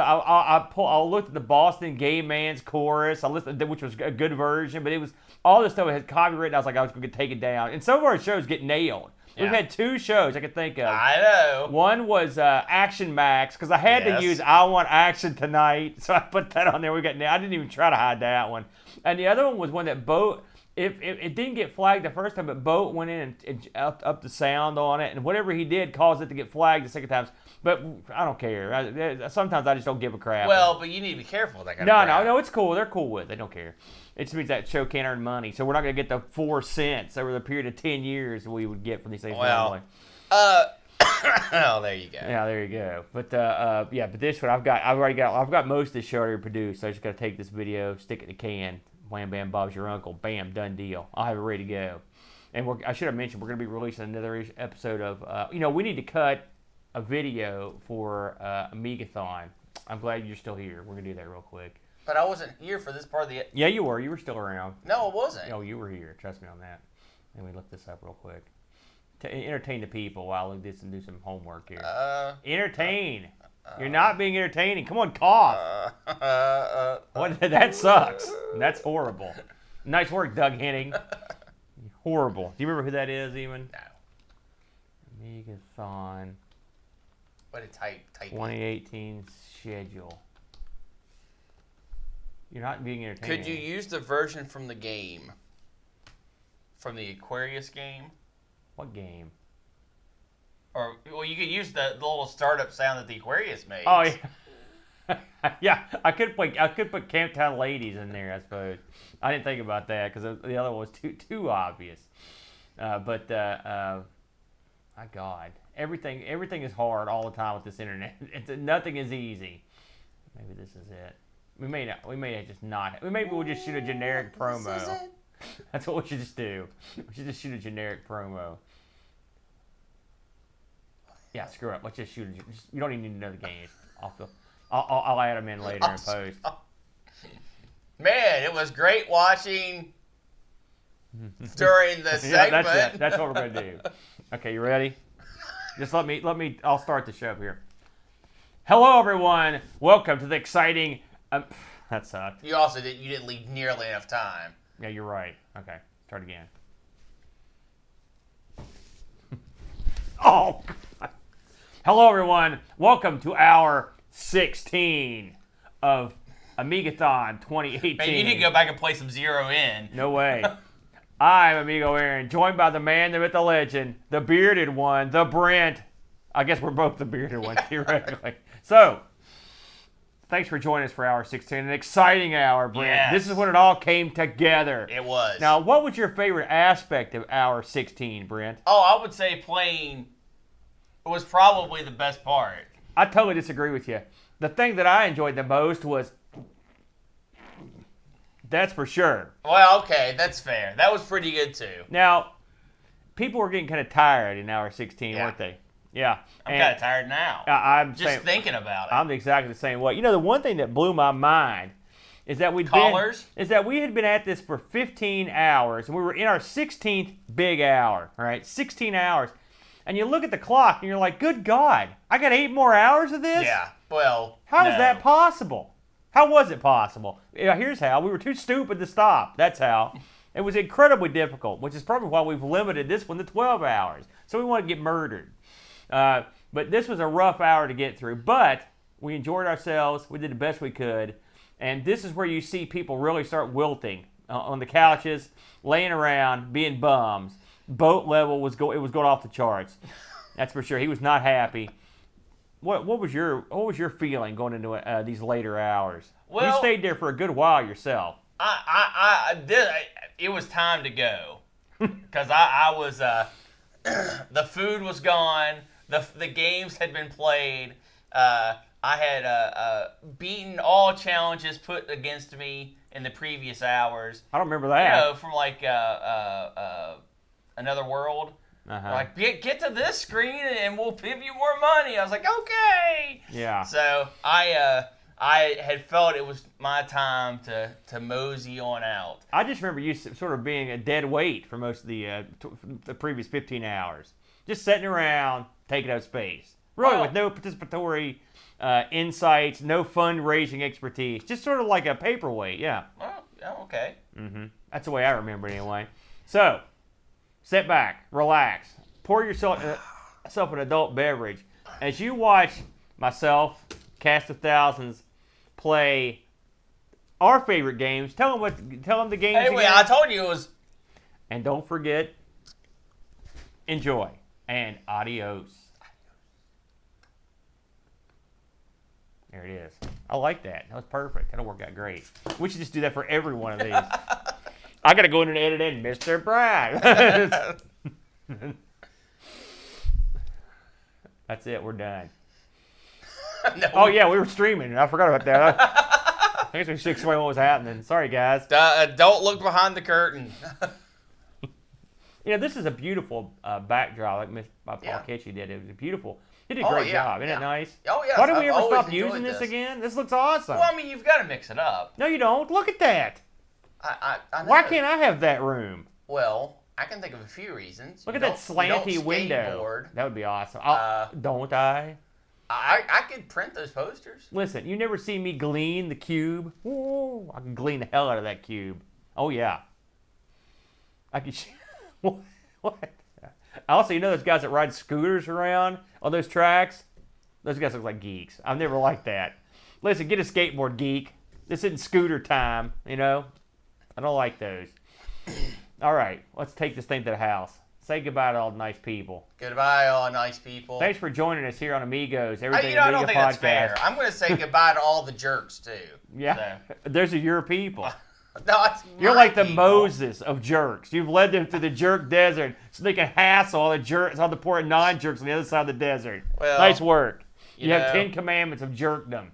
at the Boston Gay Man's chorus. I listened, which was a good version, but it was all this stuff had copyright. I was like, I was going to take it down. And some of our shows get nailed. Yeah. We've had 2 shows I could think of. I know. One was Action Max because I had to use I Want Action Tonight, so I put that on there. I didn't even try to hide that one. And the other one was one that Boat. It didn't get flagged the first time, but Boat went in and up the sound on it, and whatever he did caused it to get flagged the second time. But I don't care. Sometimes I just don't give a crap. Well, but you need to be careful with that kind of crap. No, it's cool. They're cool with it. They don't care. It just means that show can't earn money, so we're not going to get the 4 cents over the period of 10 years we would get from these things. Well, oh, there you go. Yeah, there you go. But but this one I've got most of the show already produced. So I just got to take this video, stick it in the can. Wham, bam, Bob's your uncle. Bam, done deal. I'll have it ready to go. And I should have mentioned we're going to be releasing another episode of, we need to cut a video for Amigathon. I'm glad you're still here. We're going to do that real quick. But I wasn't here for this part of the... Yeah, you were. You were still around. No, I wasn't. No, you were here. Trust me on that. Let me look this up real quick. To entertain the people while I look this and do some homework here. Entertain. You're not being entertaining. Come on, cough. What? That sucks. That's horrible. Nice work, Doug Henning. Horrible. Do you remember who that is, even? No. Amigathon. What a type. 2018 schedule. You're not being entertaining. Could you use the version from the game? From the Aquarius game? What game? Or, well, you could use the little startup sound that the Aquarius made. Oh, yeah. Yeah, I could put Camptown Ladies in there, I suppose. I didn't think about that because the other one was too obvious. My God, everything is hard all the time with this internet. Nothing is easy. Maybe this is it. Maybe we'll just shoot a generic promo. This is it. That's what we should just do. We should just shoot a generic promo. Yeah, screw it. Let's just shoot it. You don't even need to know the games. I'll add them in later in post. Man, it was great watching during the segment. Yeah, that's it. That's what we're gonna do. Okay, you ready? Just let me. I'll start the show here. Hello, everyone. Welcome to the exciting. That sucked. You also didn't leave nearly enough time. Yeah, you're right. Okay, start again. Oh. God. Hello, everyone. Welcome to hour 16 of Amigathon 2018. Man, you need to go back and play some Zero In. No way. I'm Amigo Aaron, joined by the man, the myth, the legend, the bearded one, the Brent. I guess we're both the bearded one, theoretically. So, thanks for joining us for hour 16. An exciting hour, Brent. Yes. This is when it all came together. It was. Now, what was your favorite aspect of hour 16, Brent? Oh, I would say playing was probably the best part. I totally disagree with you. The thing that I enjoyed the most was... That's for sure. Well, okay, that's fair. That was pretty good, too. Now, people were getting kind of tired in hour 16, weren't they? Yeah. I'm kind of tired now. I'm just thinking about it. I'm exactly the same way. You know, the one thing that blew my mind is that we had been at this for 15 hours, and we were in our 16th big hour, right? 16 hours. And you look at the clock, and you're like, good God, I got 8 more hours of this? Yeah, well, How is that possible? How was it possible? Here's how. We were too stupid to stop. That's how. It was incredibly difficult, which is probably why we've limited this one to 12 hours. So we want to get murdered. But this was a rough hour to get through. But we enjoyed ourselves. We did the best we could. And this is where you see people really start wilting on the couches, laying around, being bums. Boat level was going off the charts. That's for sure. He was not happy. What was your feeling going into these later hours? Well, you stayed there for a good while yourself. It was time to go because I was the food was gone. The games had been played. I had beaten all challenges put against me in the previous hours. I don't remember that. You know, from like Another World. Uh-huh. Like, get to this screen and we'll give you more money. I was like, okay. Yeah. So I had felt it was my time to mosey on out. I just remember you sort of being a dead weight for most of the previous 15 hours. Just sitting around, taking up space. Really, with no participatory insights, no fundraising expertise. Just sort of like a paperweight, yeah. Well, okay. Mm-hmm. That's the way I remember it anyway. So, sit back, relax, pour yourself an adult beverage. As you watch myself, Cast of Thousands, play our favorite games, tell them the games. Hey, wait, I told you it was. And don't forget, enjoy and adios. There it is. I like that. That was perfect. That'll work out great. We should just do that for every one of these. I got to go in and edit in Mr. Brad. That's it. We're done. No, oh, yeah. We were streaming. I forgot about that. I guess we should explain what was happening. Sorry, guys. Don't look behind the curtain. You know, this is a beautiful backdrop like Paul Kitchie did. It was beautiful. He did a great job. Isn't it nice? Oh, yeah. Why don't we ever stop using this again? This looks awesome. Well, I mean, you've got to mix it up. No, you don't. Look at that. I Why can't I have that room? Well, I can think of a few reasons. Look at that slanty window. That would be awesome. Don't I? I could print those posters. Listen, you never see me glean the cube. Ooh, I can glean the hell out of that cube. Oh, yeah. I can... What? Also, you know those guys that ride scooters around on those tracks? Those guys look like geeks. I've never liked that. Listen, get a skateboard, geek. This isn't scooter time, you know? I don't like those. All right, let's take this thing to the house. Say goodbye to all the nice people. Goodbye, all nice people. Thanks for joining us here on Amigos. Everything I Amiga don't think podcast. that's fair. I'm going to say goodbye to all the jerks, too. Yeah, those are your people. No, you're like the people. Moses of jerks. You've led them through the jerk desert so they can hassle all the jerks, all the poor non-jerks on the other side of the desert. Well, nice work. You have 10 commandments of jerkdom.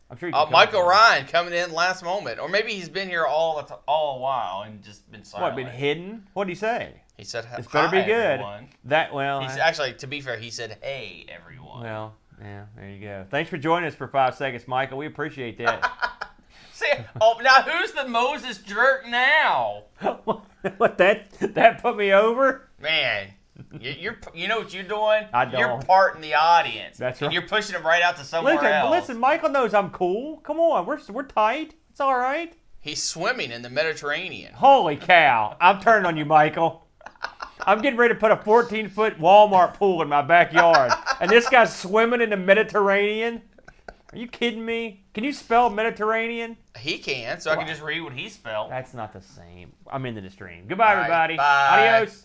I'm sure you can Michael Ryan coming in last moment. Or maybe he's been here all a while and just been silent. What, been hidden? What did he say? He said, "This better be good." Everyone. Actually, to be fair, he said, "Hey, everyone." Well, yeah, there you go. Thanks for joining us for 5 seconds, Michael. We appreciate that. See, now who's the Moses jerk now? What, that put me over? Man, you know what you're doing? I don't. You're parting the audience. That's right. And you're pushing him right out to somewhere else. Listen, Michael knows I'm cool. Come on, we're tight. It's all right. He's swimming in the Mediterranean. Holy cow. I'm turning on you, Michael. I'm getting ready to put a 14-foot Walmart pool in my backyard. And this guy's swimming in the Mediterranean? Are you kidding me? Can you spell Mediterranean? He can, so I can just read what he spelled. That's not the same. I'm into the stream. Goodbye, everybody. Bye. Adios.